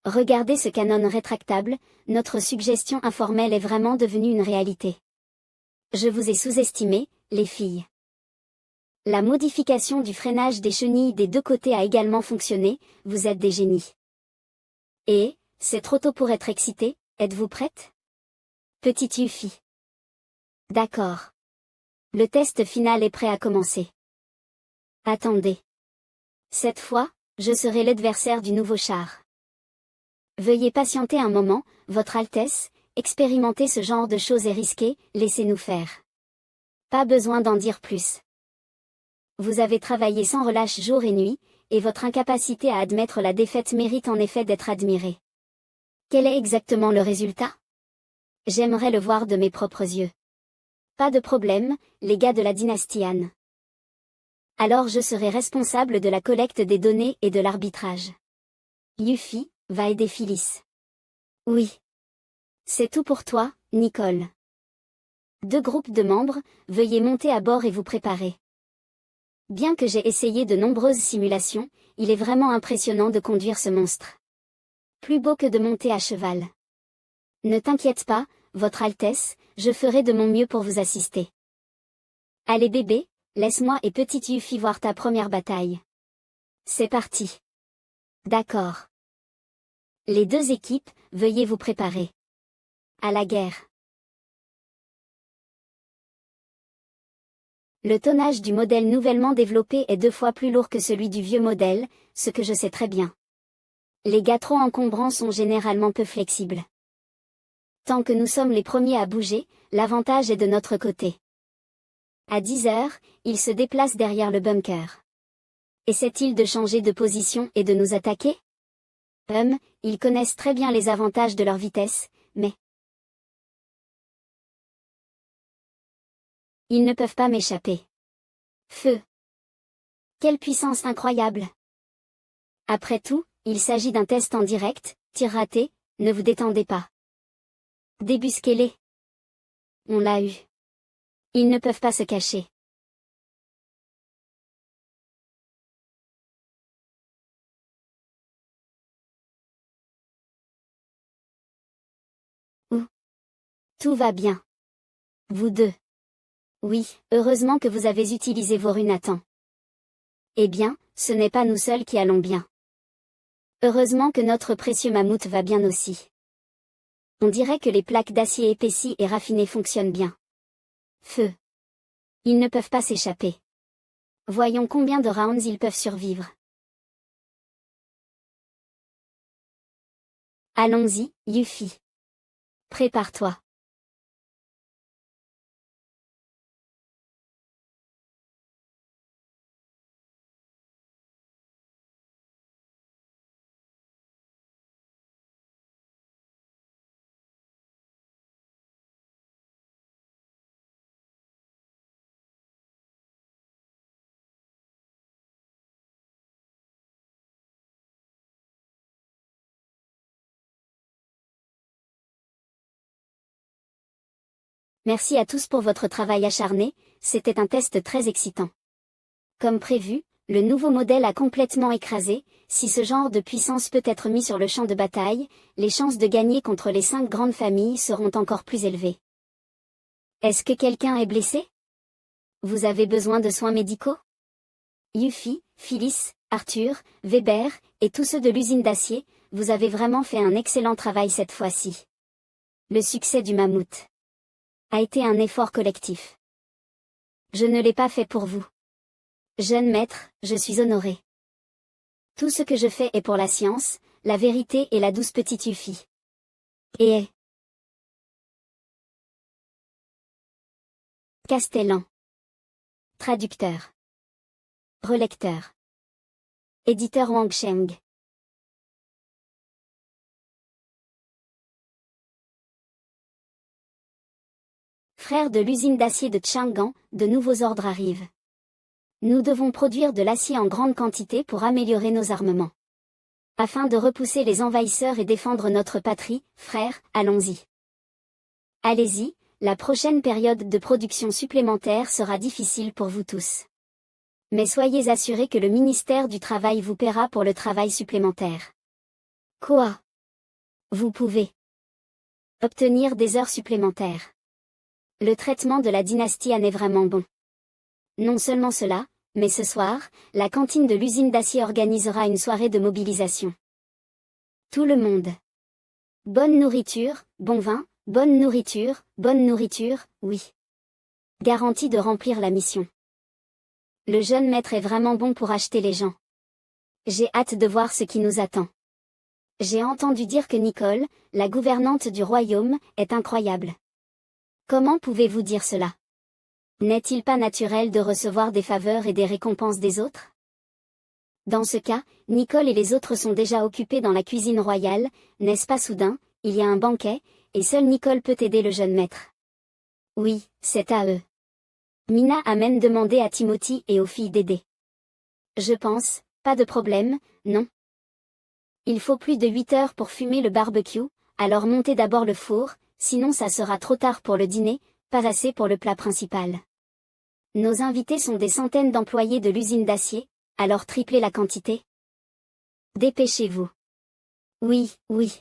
Regardez ce canon rétractable, notre suggestion informelle est vraiment devenue une réalité. Je vous ai sous-estimé, les filles. La modification du freinage des chenilles des deux côtés a également fonctionné, vous êtes des génies. Et, c'est trop tôt pour être excité, êtes-vous prête? Petite Yuffie. D'accord. Le test final est prêt à commencer. Attendez. Cette fois, je serai l'adversaire du nouveau char. Veuillez patienter un moment, Votre Altesse, expérimenter ce genre de choses est risqué, laissez-nous faire. Pas besoin d'en dire plus. Vous avez travaillé sans relâche jour et nuit, et votre incapacité à admettre la défaite mérite en effet d'être admirée. Quel est exactement le résultat? J'aimerais le voir de mes propres yeux. Pas de problème, les gars de la dynastie Han. Alors je serai responsable de la collecte des données et de l'arbitrage. Yuffie, va aider Phyllis. Oui. C'est tout pour toi, Nicole. 2 groupes de membres, veuillez monter à bord et vous préparer. Bien que j'ai essayé de nombreuses simulations, il est vraiment impressionnant de conduire ce monstre. Plus beau que de monter à cheval. Ne t'inquiète pas, Votre Altesse, je ferai de mon mieux pour vous assister. Allez bébé, laisse-moi et petite Yuffie voir ta première bataille. C'est parti. D'accord. Les 2 équipes, veuillez vous préparer. À la guerre. Le tonnage du modèle nouvellement développé est 2 fois plus lourd que celui du vieux modèle, ce que je sais très bien. Les gars trop encombrants sont généralement peu flexibles. Tant que nous sommes les premiers à bouger, l'avantage est de notre côté. À 10 heures, ils se déplacent derrière le bunker. Essaient-ils de changer de position et de nous attaquer? Ils connaissent très bien les avantages de leur vitesse, mais ils ne peuvent pas m'échapper. Feu! Quelle puissance incroyable! Après tout, il s'agit d'un test en direct, tir raté, ne vous détendez pas. Débusquez-les. On l'a eu. Ils ne peuvent pas se cacher. Ouh. Tout va bien. Vous deux. Oui, heureusement que vous avez utilisé vos runes à temps. Eh bien, ce n'est pas nous seuls qui allons bien. Heureusement que notre précieux mammouth va bien aussi. On dirait que les plaques d'acier épaissies et raffinées fonctionnent bien. Feu. Ils ne peuvent pas s'échapper. Voyons combien de rounds ils peuvent survivre. Allons-y, Yuffie. Prépare-toi. Merci à tous pour votre travail acharné, c'était un test très excitant. Comme prévu, le nouveau modèle a complètement écrasé, si ce genre de puissance peut être mis sur le champ de bataille, les chances de gagner contre les 5 grandes familles seront encore plus élevées. Est-ce que quelqu'un est blessé? Vous avez besoin de soins médicaux? Yuffie, Phyllis, Arthur, Weber, et tous ceux de l'usine d'acier, vous avez vraiment fait un excellent travail cette fois-ci. Le succès du mammouth a été un effort collectif. Je ne l'ai pas fait pour vous. Jeune maître, je suis honoré. Tout ce que je fais est pour la science, la vérité et la douce petite Yuffie. Et Castellan. Traducteur. Relecteur. Éditeur Wang Sheng. Frère de l'usine d'acier de Chang'an, de nouveaux ordres arrivent. Nous devons produire de l'acier en grande quantité pour améliorer nos armements. Afin de repousser les envahisseurs et défendre notre patrie, frère, allons-y. Allez-y, la prochaine période de production supplémentaire sera difficile pour vous tous. Mais soyez assurés que le ministère du Travail vous paiera pour le travail supplémentaire. Quoi? Vous pouvez obtenir des heures supplémentaires. Le traitement de la dynastie Han est vraiment bon. Non seulement cela, mais ce soir, la cantine de l'usine d'acier organisera une soirée de mobilisation. Tout le monde. Bonne nourriture, bon vin, bonne nourriture, oui. Garantie de remplir la mission. Le jeune maître est vraiment bon pour acheter les gens. J'ai hâte de voir ce qui nous attend. J'ai entendu dire que Nicole, la gouvernante du royaume, est incroyable. Comment pouvez-vous dire cela? N'est-il pas naturel de recevoir des faveurs et des récompenses des autres? Dans ce cas, Nicole et les autres sont déjà occupés dans la cuisine royale, n'est-ce pas? Soudain, il y a un banquet, et seule Nicole peut aider le jeune maître. Oui, c'est à eux. Mina a même demandé à Timothy et aux filles d'aider. Je pense, pas de problème, non. Il faut plus de 8 heures pour fumer le barbecue, alors montez d'abord le four, sinon ça sera trop tard pour le dîner, pas assez pour le plat principal. Nos invités sont des centaines d'employés de l'usine d'acier, alors triplez la quantité. Dépêchez-vous. Oui, oui.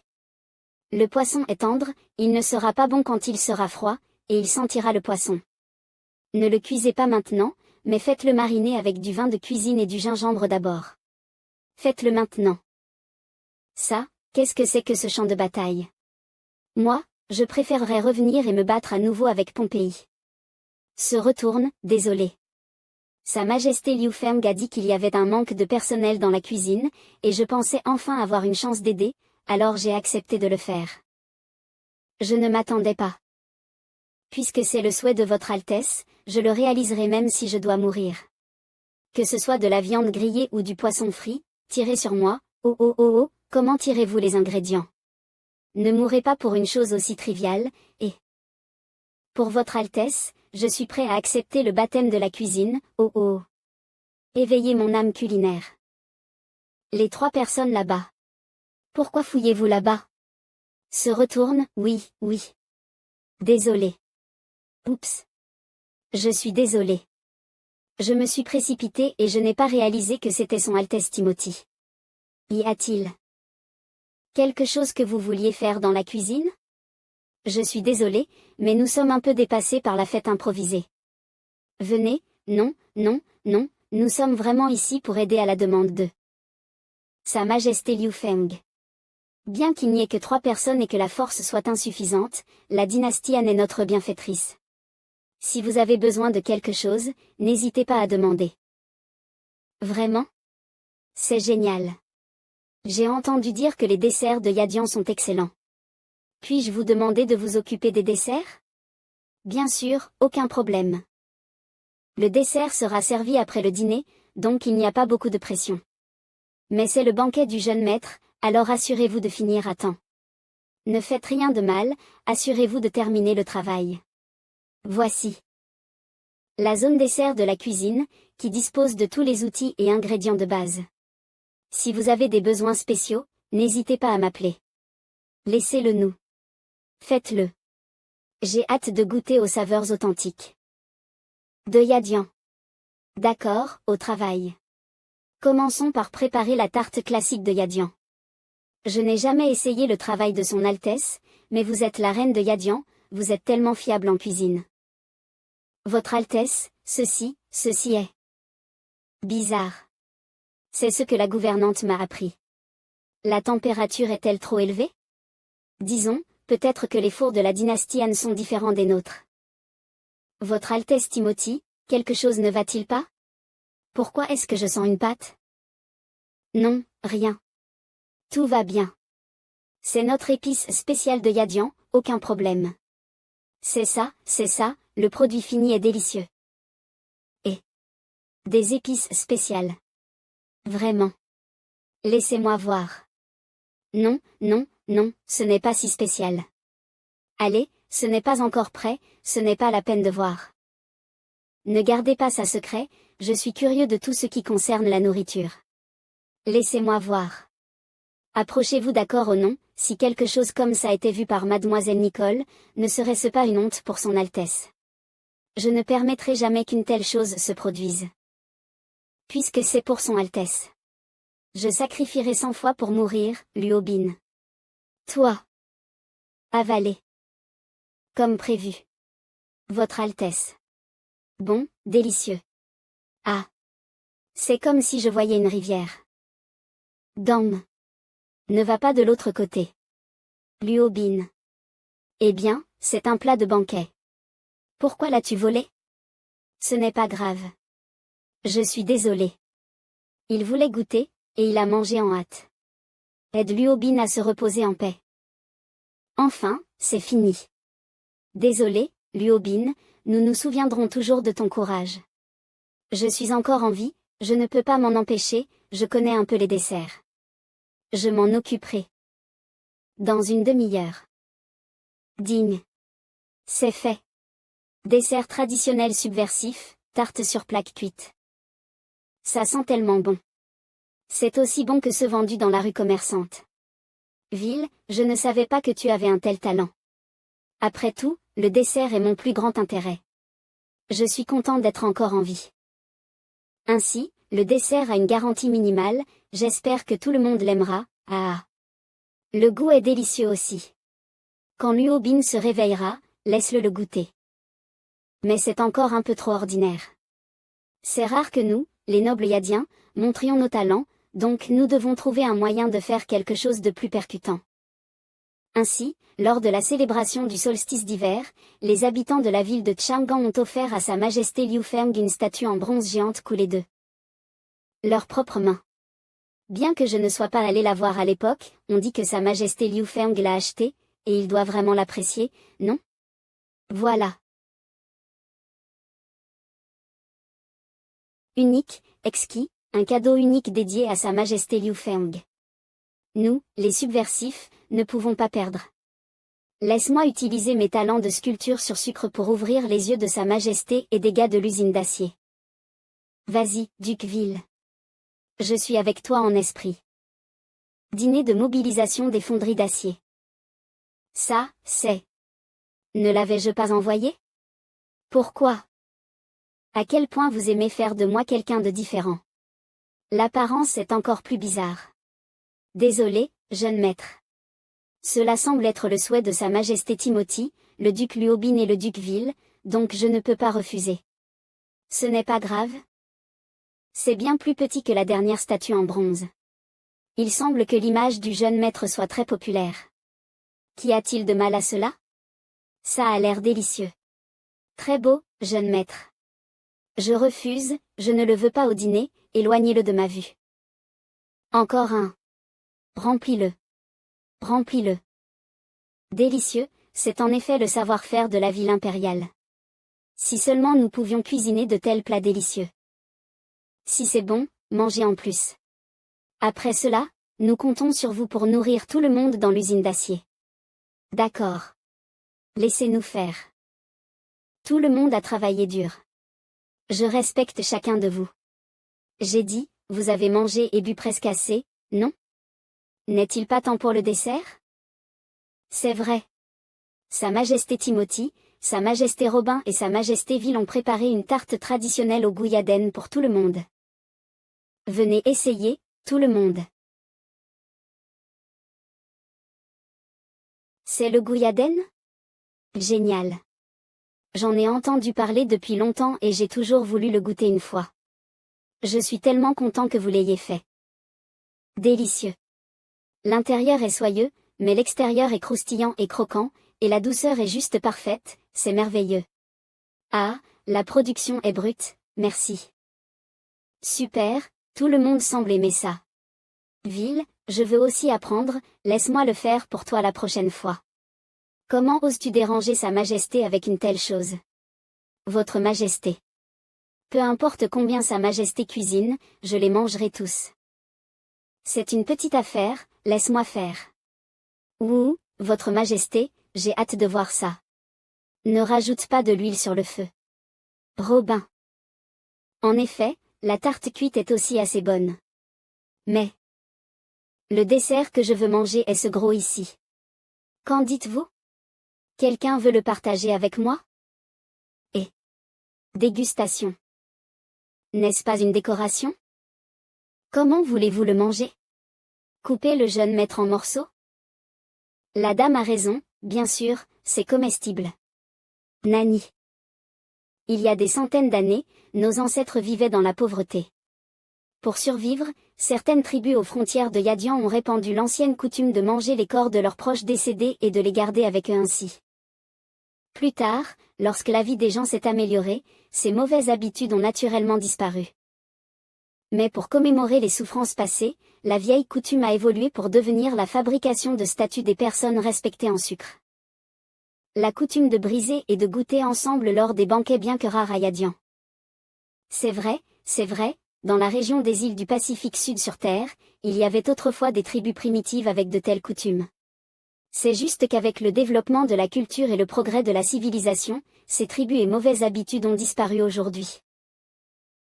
Le poisson est tendre, il ne sera pas bon quand il sera froid, et il sentira le poisson. Ne le cuisez pas maintenant, mais faites-le mariner avec du vin de cuisine et du gingembre d'abord. Faites-le maintenant. Ça, qu'est-ce que c'est que ce champ de bataille? Moi, je préférerais revenir et me battre à nouveau avec Pompéi. Se retourne, désolé. Sa Majesté Liu Feng a dit qu'il y avait un manque de personnel dans la cuisine, et je pensais enfin avoir une chance d'aider, alors j'ai accepté de le faire. Je ne m'attendais pas. Puisque c'est le souhait de votre Altesse, je le réaliserai même si je dois mourir. Que ce soit de la viande grillée ou du poisson frit, tirez sur moi, oh oh oh oh, comment tirez-vous les ingrédients? Ne mourrez pas pour une chose aussi triviale, et... Pour votre Altesse, je suis prêt à accepter le baptême de la cuisine, oh oh oh. Éveillez mon âme culinaire. Les 3 personnes là-bas. Pourquoi fouillez-vous là-bas? Se retourne, oui, oui. Désolé. Oups. Je suis désolé. Je me suis précipité et je n'ai pas réalisé que c'était son Altesse Timothy. Y a-t-il quelque chose que vous vouliez faire dans la cuisine? Je suis désolé, mais nous sommes un peu dépassés par la fête improvisée. Venez, non, non, non, nous sommes vraiment ici pour aider à la demande de Sa Majesté Liu Feng. Bien qu'il n'y ait que 3 personnes et que la force soit insuffisante, la dynastie Han est notre bienfaitrice. Si vous avez besoin de quelque chose, n'hésitez pas à demander. Vraiment? C'est génial. J'ai entendu dire que les desserts de Yadian sont excellents. Puis-je vous demander de vous occuper des desserts? Bien sûr, aucun problème. Le dessert sera servi après le dîner, donc il n'y a pas beaucoup de pression. Mais c'est le banquet du jeune maître, alors assurez-vous de finir à temps. Ne faites rien de mal, assurez-vous de terminer le travail. Voici la zone dessert de la cuisine, qui dispose de tous les outils et ingrédients de base. Si vous avez des besoins spéciaux, n'hésitez pas à m'appeler. Laissez-le nous. Faites-le. J'ai hâte de goûter aux saveurs authentiques. De Yadian. D'accord, au travail. Commençons par préparer la tarte classique de Yadian. Je n'ai jamais essayé le travail de son Altesse, mais vous êtes la reine de Yadian, vous êtes tellement fiable en cuisine. Votre Altesse, ceci est bizarre. C'est ce que la gouvernante m'a appris. La température est-elle trop élevée? Disons, peut-être que les fours de la dynastie Han sont différents des nôtres. Votre Altesse Timothy, quelque chose ne va-t-il pas? Pourquoi est-ce que je sens une pâte? Non, rien. Tout va bien. C'est notre épice spéciale de Yadian, aucun problème. C'est ça, le produit fini est délicieux. Et des épices spéciales. Vraiment. Laissez-moi voir. Non, non, non, ce n'est pas si spécial. Allez, ce n'est pas encore prêt, ce n'est pas la peine de voir. Ne gardez pas ça secret, je suis curieux de tout ce qui concerne la nourriture. Laissez-moi voir. Approchez-vous d'accord ou non, si quelque chose comme ça était vu par mademoiselle Nicole, ne serait-ce pas une honte pour son Altesse? Je ne permettrai jamais qu'une telle chose se produise. Puisque c'est pour son Altesse. Je sacrifierai 100 fois pour mourir, Luo Bin. Toi. Avalé. Comme prévu. Votre Altesse. Bon, délicieux. Ah. C'est comme si je voyais une rivière. Dame. Ne va pas de l'autre côté. Luo Bin. Eh bien, c'est un plat de banquet. Pourquoi l'as-tu volé? Ce n'est pas grave. Je suis désolé. Il voulait goûter, et il a mangé en hâte. Aide Luo Bin à se reposer en paix. Enfin, c'est fini. Désolé, Luo Bin, nous nous souviendrons toujours de ton courage. Je suis encore en vie, je ne peux pas m'en empêcher, je connais un peu les desserts. Je m'en occuperai. Dans une demi-heure. Digne. C'est fait. Dessert traditionnel subversif, tarte sur plaque cuite. Ça sent tellement bon. C'est aussi bon que ceux vendus dans la rue commerçante. Ville, je ne savais pas que tu avais un tel talent. Après tout, le dessert est mon plus grand intérêt. Je suis content d'être encore en vie. Ainsi, le dessert a une garantie minimale, j'espère que tout le monde l'aimera, ah. Le goût est délicieux aussi. Quand Luo Bin se réveillera, laisse-le le goûter. Mais c'est encore un peu trop ordinaire. C'est rare que nous, les nobles Yadiens, montrions nos talents, donc nous devons trouver un moyen de faire quelque chose de plus percutant. Ainsi, lors de la célébration du solstice d'hiver, les habitants de la ville de Chang'an ont offert à Sa Majesté Liu Feng une statue en bronze géante coulée de leurs propres mains. Bien que je ne sois pas allé la voir à l'époque, on dit que Sa Majesté Liu Feng l'a achetée, et il doit vraiment l'apprécier, non? Voilà. Unique, exquis, un cadeau unique dédié à Sa Majesté Liu Feng. Nous, les subversifs, ne pouvons pas perdre. Laisse-moi utiliser mes talents de sculpture sur sucre pour ouvrir les yeux de Sa Majesté et des gars de l'usine d'acier. Vas-y, Duqueville. Je suis avec toi en esprit. Dîner de mobilisation des fonderies d'acier. Ça, c'est. Ne l'avais-je pas envoyé? Pourquoi? À quel point vous aimez faire de moi quelqu'un de différent? L'apparence est encore plus bizarre. Désolé, jeune maître. Cela semble être le souhait de Sa Majesté Timothy, le duc Luo Bin et le duc Ville, donc je ne peux pas refuser. Ce n'est pas grave. C'est bien plus petit que la dernière statue en bronze. Il semble que l'image du jeune maître soit très populaire. Qu'y a-t-il de mal à cela? Ça a l'air délicieux. Très beau, jeune maître. Je refuse, je ne le veux pas au dîner, éloignez-le de ma vue. Encore un. Remplis-le. Remplis-le. Délicieux, c'est en effet le savoir-faire de la ville impériale. Si seulement nous pouvions cuisiner de tels plats délicieux. Si c'est bon, mangez en plus. Après cela, nous comptons sur vous pour nourrir tout le monde dans l'usine d'acier. D'accord. Laissez-nous faire. Tout le monde a travaillé dur. Je respecte chacun de vous. J'ai dit, vous avez mangé et bu presque assez, non? N'est-il pas temps pour le dessert? C'est vrai. Sa Majesté Timothy, Sa Majesté Robin et Sa Majesté Ville ont préparé une tarte traditionnelle au gouyaden pour tout le monde. Venez essayer, tout le monde. C'est le gouyaden? Génial. J'en ai entendu parler depuis longtemps et j'ai toujours voulu le goûter une fois. Je suis tellement content que vous l'ayez fait. Délicieux. L'intérieur est soyeux, mais l'extérieur est croustillant et croquant, et la douceur est juste parfaite, c'est merveilleux. Ah, la production est brute, merci. Super, tout le monde semble aimer ça. Ville, je veux aussi apprendre, laisse-moi le faire pour toi la prochaine fois. Comment oses-tu déranger Sa Majesté avec une telle chose? Votre Majesté. Peu importe combien Sa Majesté cuisine, je les mangerai tous. C'est une petite affaire, laisse-moi faire. Ouh, Votre Majesté, j'ai hâte de voir ça. Ne rajoute pas de l'huile sur le feu. Robin. En effet, la tarte cuite est aussi assez bonne. Mais le dessert que je veux manger est ce gros ici. Qu'en dites-vous? Quelqu'un veut le partager avec moi? Et dégustation. N'est-ce pas une décoration? Comment voulez-vous le manger? Couper le jeune maître en morceaux? La dame a raison, bien sûr, c'est comestible. Nani. Il y a des centaines d'années, nos ancêtres vivaient dans la pauvreté. Pour survivre, certaines tribus aux frontières de Yadian ont répandu l'ancienne coutume de manger les corps de leurs proches décédés et de les garder avec eux ainsi. Plus tard, lorsque la vie des gens s'est améliorée, ces mauvaises habitudes ont naturellement disparu. Mais pour commémorer les souffrances passées, la vieille coutume a évolué pour devenir la fabrication de statues des personnes respectées en sucre. La coutume de briser et de goûter ensemble lors des banquets bien que rares à Yadian. C'est vrai, dans la région des îles du Pacifique Sud sur Terre, il y avait autrefois des tribus primitives avec de telles coutumes. C'est juste qu'avec le développement de la culture et le progrès de la civilisation, ces tribus et mauvaises habitudes ont disparu aujourd'hui.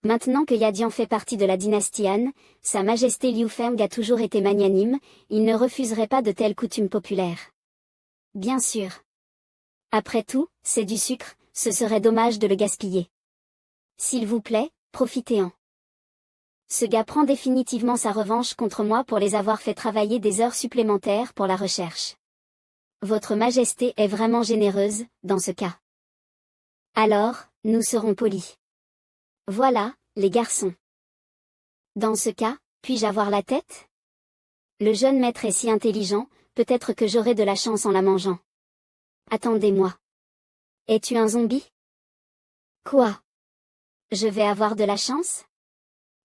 Maintenant que Yadian fait partie de la dynastie Han, Sa Majesté Liu Feng a toujours été magnanime, il ne refuserait pas de telles coutumes populaires. Bien sûr. Après tout, c'est du sucre, ce serait dommage de le gaspiller. S'il vous plaît, profitez-en. Ce gars prend définitivement sa revanche contre moi pour les avoir fait travailler des heures supplémentaires pour la recherche. Votre Majesté est vraiment généreuse, dans ce cas. Alors, nous serons polis. Voilà, les garçons. Dans ce cas, puis-je avoir la tête? Le jeune maître est si intelligent, peut-être que j'aurai de la chance en la mangeant. Attendez-moi. Es-tu un zombie? Quoi? Je vais avoir de la chance?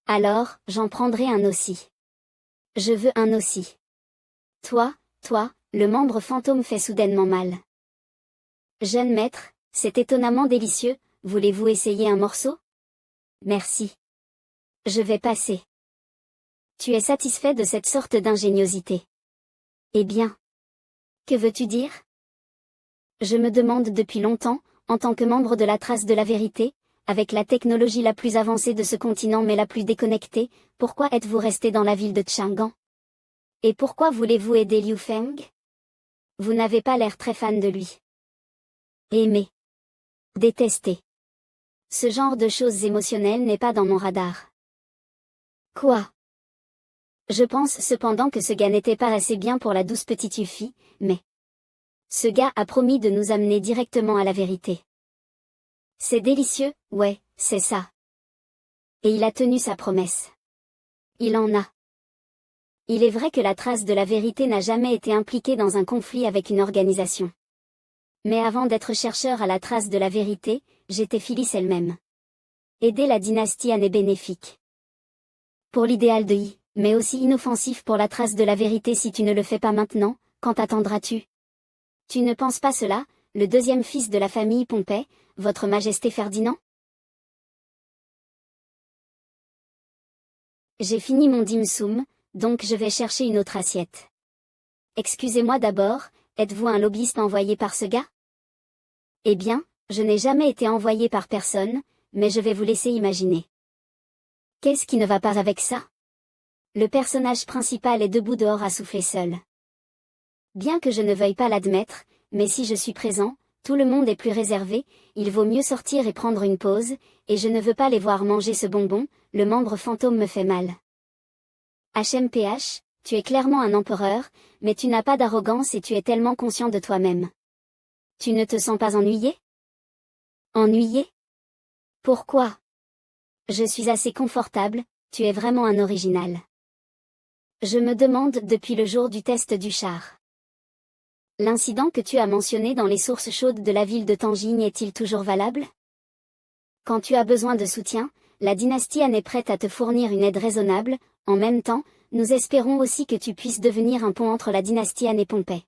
Alors, j'en prendrai un aussi. Je veux un aussi. Toi, le membre fantôme fait soudainement mal. Jeune maître, c'est étonnamment délicieux, voulez-vous essayer un morceau? Merci. Je vais passer. Tu es satisfait de cette sorte d'ingéniosité? Eh bien. Que veux-tu dire? Je me demande depuis longtemps, en tant que membre de la Trace de la Vérité, avec la technologie la plus avancée de ce continent mais la plus déconnectée, pourquoi êtes-vous resté dans la ville de Chang'an? Et pourquoi voulez-vous aider Liu Feng? Vous n'avez pas l'air très fan de lui. Aimer. Détester. Ce genre de choses émotionnelles n'est pas dans mon radar. Quoi? Je pense cependant que ce gars n'était pas assez bien pour la douce petite Yuffie, mais... Ce gars a promis de nous amener directement à la vérité. C'est délicieux, ouais, c'est ça. Et il a tenu sa promesse. Il en a. Il est vrai que la Trace de la Vérité n'a jamais été impliquée dans un conflit avec une organisation. Mais avant d'être chercheur à la Trace de la Vérité, j'étais Phyllis elle-même. Aider la dynastie Han est bénéfique. Pour l'idéal de Yi, mais aussi inoffensif pour la Trace de la Vérité si tu ne le fais pas maintenant, quand attendras-tu? Tu ne penses pas cela, le deuxième fils de la famille Pompée, votre Majesté Ferdinand? J'ai fini mon dim sum, donc je vais chercher une autre assiette. Excusez-moi d'abord, êtes-vous un lobbyiste envoyé par ce gars? Eh bien, je n'ai jamais été envoyé par personne, mais je vais vous laisser imaginer. Qu'est-ce qui ne va pas avec ça? Le personnage principal est debout dehors à souffler seul. Bien que je ne veuille pas l'admettre, mais si je suis présent, tout le monde est plus réservé, il vaut mieux sortir et prendre une pause, et je ne veux pas les voir manger ce bonbon, le membre fantôme me fait mal. HMPH, tu es clairement un empereur, mais tu n'as pas d'arrogance et tu es tellement conscient de toi-même. Tu ne te sens pas ennuyé? Ennuyé? Pourquoi? Je suis assez confortable, tu es vraiment un original. Je me demande depuis le jour du test du char. L'incident que tu as mentionné dans les sources chaudes de la ville de Tanjing est-il toujours valable? Quand tu as besoin de soutien, la dynastie Han est prête à te fournir une aide raisonnable, en même temps, nous espérons aussi que tu puisses devenir un pont entre la dynastie Han et Pompée.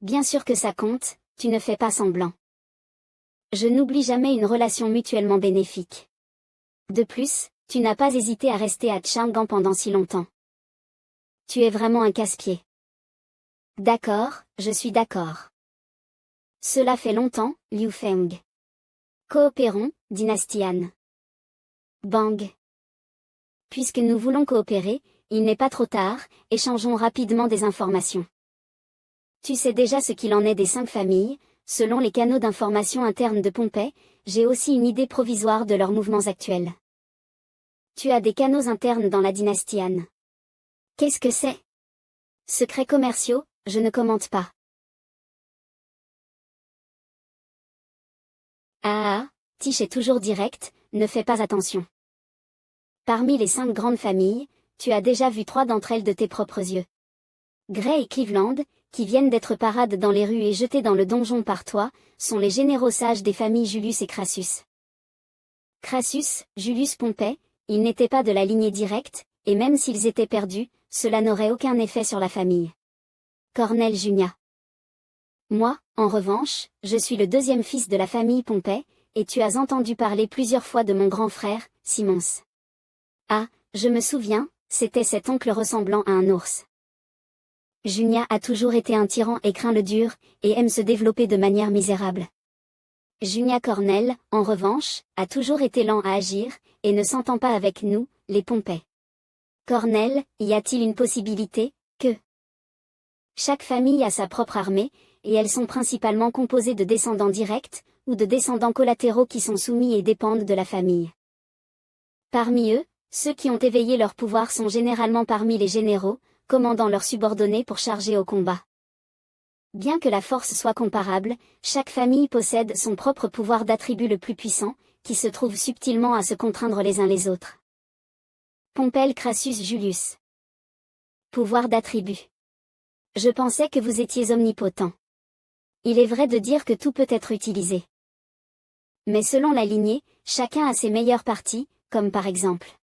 Bien sûr que ça compte, tu ne fais pas semblant. Je n'oublie jamais une relation mutuellement bénéfique. De plus, tu n'as pas hésité à rester à Chang'an pendant si longtemps. Tu es vraiment un casse-pied. D'accord, je suis d'accord. Cela fait longtemps, Liu Feng. Coopérons, dynastie Han. Bang. Puisque nous voulons coopérer, il n'est pas trop tard, échangeons rapidement des informations. Tu sais déjà ce qu'il en est des 5 familles, selon les canaux d'information internes de Pompée, j'ai aussi une idée provisoire de leurs mouvements actuels. Tu as des canaux internes dans la dynastie Han. Qu'est-ce que c'est? Secrets commerciaux, je ne commente pas. Ah, Tish est toujours direct, ne fais pas attention. Parmi les 5 grandes familles, tu as déjà vu 3 d'entre elles de tes propres yeux. Grey et Cleveland, qui viennent d'être parades dans les rues et jetées dans le donjon par toi, sont les généraux sages des familles Julius et Crassus. Crassus, Julius Pompey, ils n'étaient pas de la lignée directe, et même s'ils étaient perdus, cela n'aurait aucun effet sur la famille. Cornel Junia. Moi, en revanche, je suis le 2e fils de la famille Pompey, et tu as entendu parler plusieurs fois de mon grand frère, Simons. Ah, je me souviens, c'était cet oncle ressemblant à un ours. Junia a toujours été un tyran et craint le dur, et aime se développer de manière misérable. Junia Cornel, en revanche, a toujours été lent à agir, et ne s'entend pas avec nous, les Pompey. Cornel, y a-t-il une possibilité, que chaque famille a sa propre armée, et elles sont principalement composées de descendants directs, ou de descendants collatéraux qui sont soumis et dépendent de la famille. Parmi eux, ceux qui ont éveillé leur pouvoir sont généralement parmi les généraux, commandant leurs subordonnés pour charger au combat. Bien que la force soit comparable, chaque famille possède son propre pouvoir d'attribut le plus puissant, qui se trouve subtilement à se contraindre les uns les autres. Pompey Crassus Julius. Pouvoir d'attribut. Je pensais que vous étiez omnipotent. Il est vrai de dire que tout peut être utilisé. Mais selon la lignée, chacun a ses meilleures parties, comme par exemple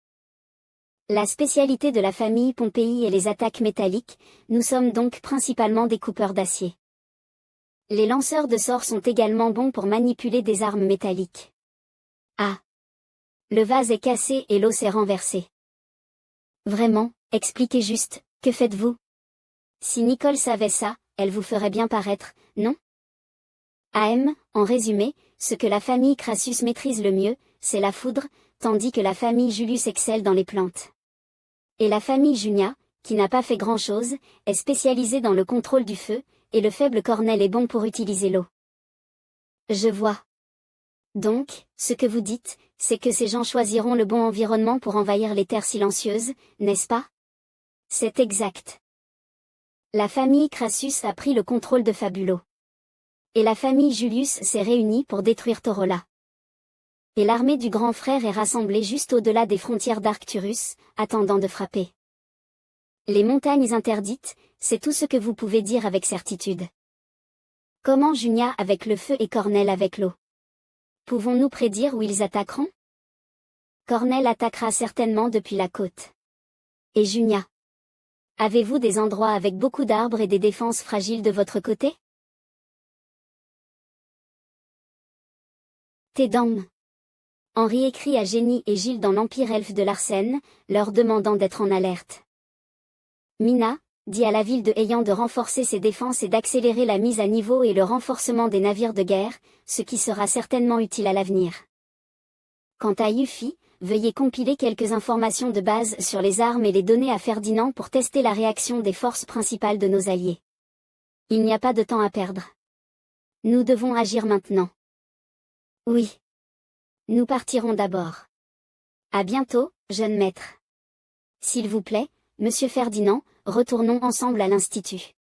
la spécialité de la famille Pompéi et les attaques métalliques, nous sommes donc principalement des coupeurs d'acier. Les lanceurs de sorts sont également bons pour manipuler des armes métalliques. Ah! Le vase est cassé et l'eau s'est renversée. Vraiment, expliquez juste, que faites-vous? Si Nicole savait ça, elle vous ferait bien paraître, non? En résumé, ce que la famille Crassus maîtrise le mieux, c'est la foudre, tandis que la famille Julius excelle dans les plantes. Et la famille Junia, qui n'a pas fait grand-chose, est spécialisée dans le contrôle du feu, et le faible Cornel est bon pour utiliser l'eau. Je vois. Donc, ce que vous dites, c'est que ces gens choisiront le bon environnement pour envahir les terres silencieuses, n'est-ce pas? C'est exact. La famille Crassus a pris le contrôle de Fabulo. Et la famille Julius s'est réunie pour détruire Torola. Et l'armée du grand frère est rassemblée juste au-delà des frontières d'Arcturus, attendant de frapper. Les montagnes interdites, c'est tout ce que vous pouvez dire avec certitude. Comment Junia avec le feu et Cornel avec l'eau? Pouvons-nous prédire où ils attaqueront? Cornel attaquera certainement depuis la côte. Et Junia? Avez-vous des endroits avec beaucoup d'arbres et des défenses fragiles de votre côté? Tédam. Henri écrit à Jenny et Gilles dans l'Empire elfe de Larsen, leur demandant d'être en alerte. Mina dit à la ville de Ayant de renforcer ses défenses et d'accélérer la mise à niveau et le renforcement des navires de guerre, ce qui sera certainement utile à l'avenir. Quant à Yuffie, veuillez compiler quelques informations de base sur les armes et les donner à Ferdinand pour tester la réaction des forces principales de nos alliés. Il n'y a pas de temps à perdre. Nous devons agir maintenant. Oui. Nous partirons d'abord. À bientôt, jeune maître. S'il vous plaît, monsieur Ferdinand, retournons ensemble à l'Institut.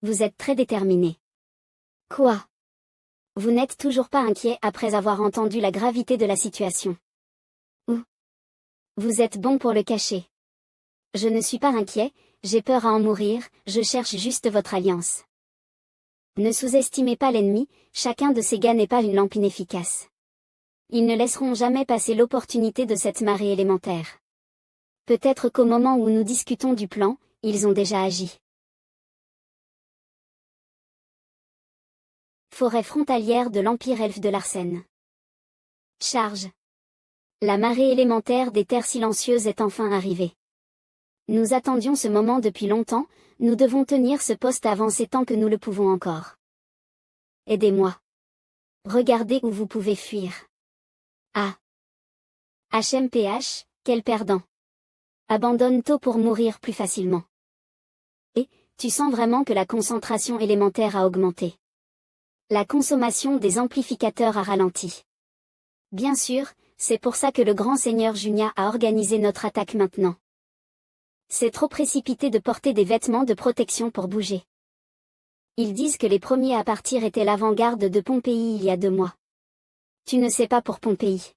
Vous êtes très déterminé. Quoi? Vous n'êtes toujours pas inquiet après avoir entendu la gravité de la situation. Ou? Vous êtes bon pour le cacher. Je ne suis pas inquiet, j'ai peur à en mourir, je cherche juste votre alliance. Ne sous-estimez pas l'ennemi, chacun de ces gars n'est pas une lampe inefficace. Ils ne laisseront jamais passer l'opportunité de cette marée élémentaire. Peut-être qu'au moment où nous discutons du plan, ils ont déjà agi. Forêt frontalière de l'Empire elfe de Larsen. Charge. La marée élémentaire des terres silencieuses est enfin arrivée. Nous attendions ce moment depuis longtemps, nous devons tenir ce poste avancé tant que nous le pouvons encore. Aidez-moi. Regardez où vous pouvez fuir. Ah. HMPH, quel perdant. Abandonne tôt pour mourir plus facilement. Et, tu sens vraiment que la concentration élémentaire a augmenté. La consommation des amplificateurs a ralenti. Bien sûr, c'est pour ça que le grand seigneur Junia a organisé notre attaque maintenant. C'est trop précipité de porter des vêtements de protection pour bouger. Ils disent que les premiers à partir étaient l'avant-garde de Pompéi il y a 2 mois. Tu ne sais pas pour Pompéi.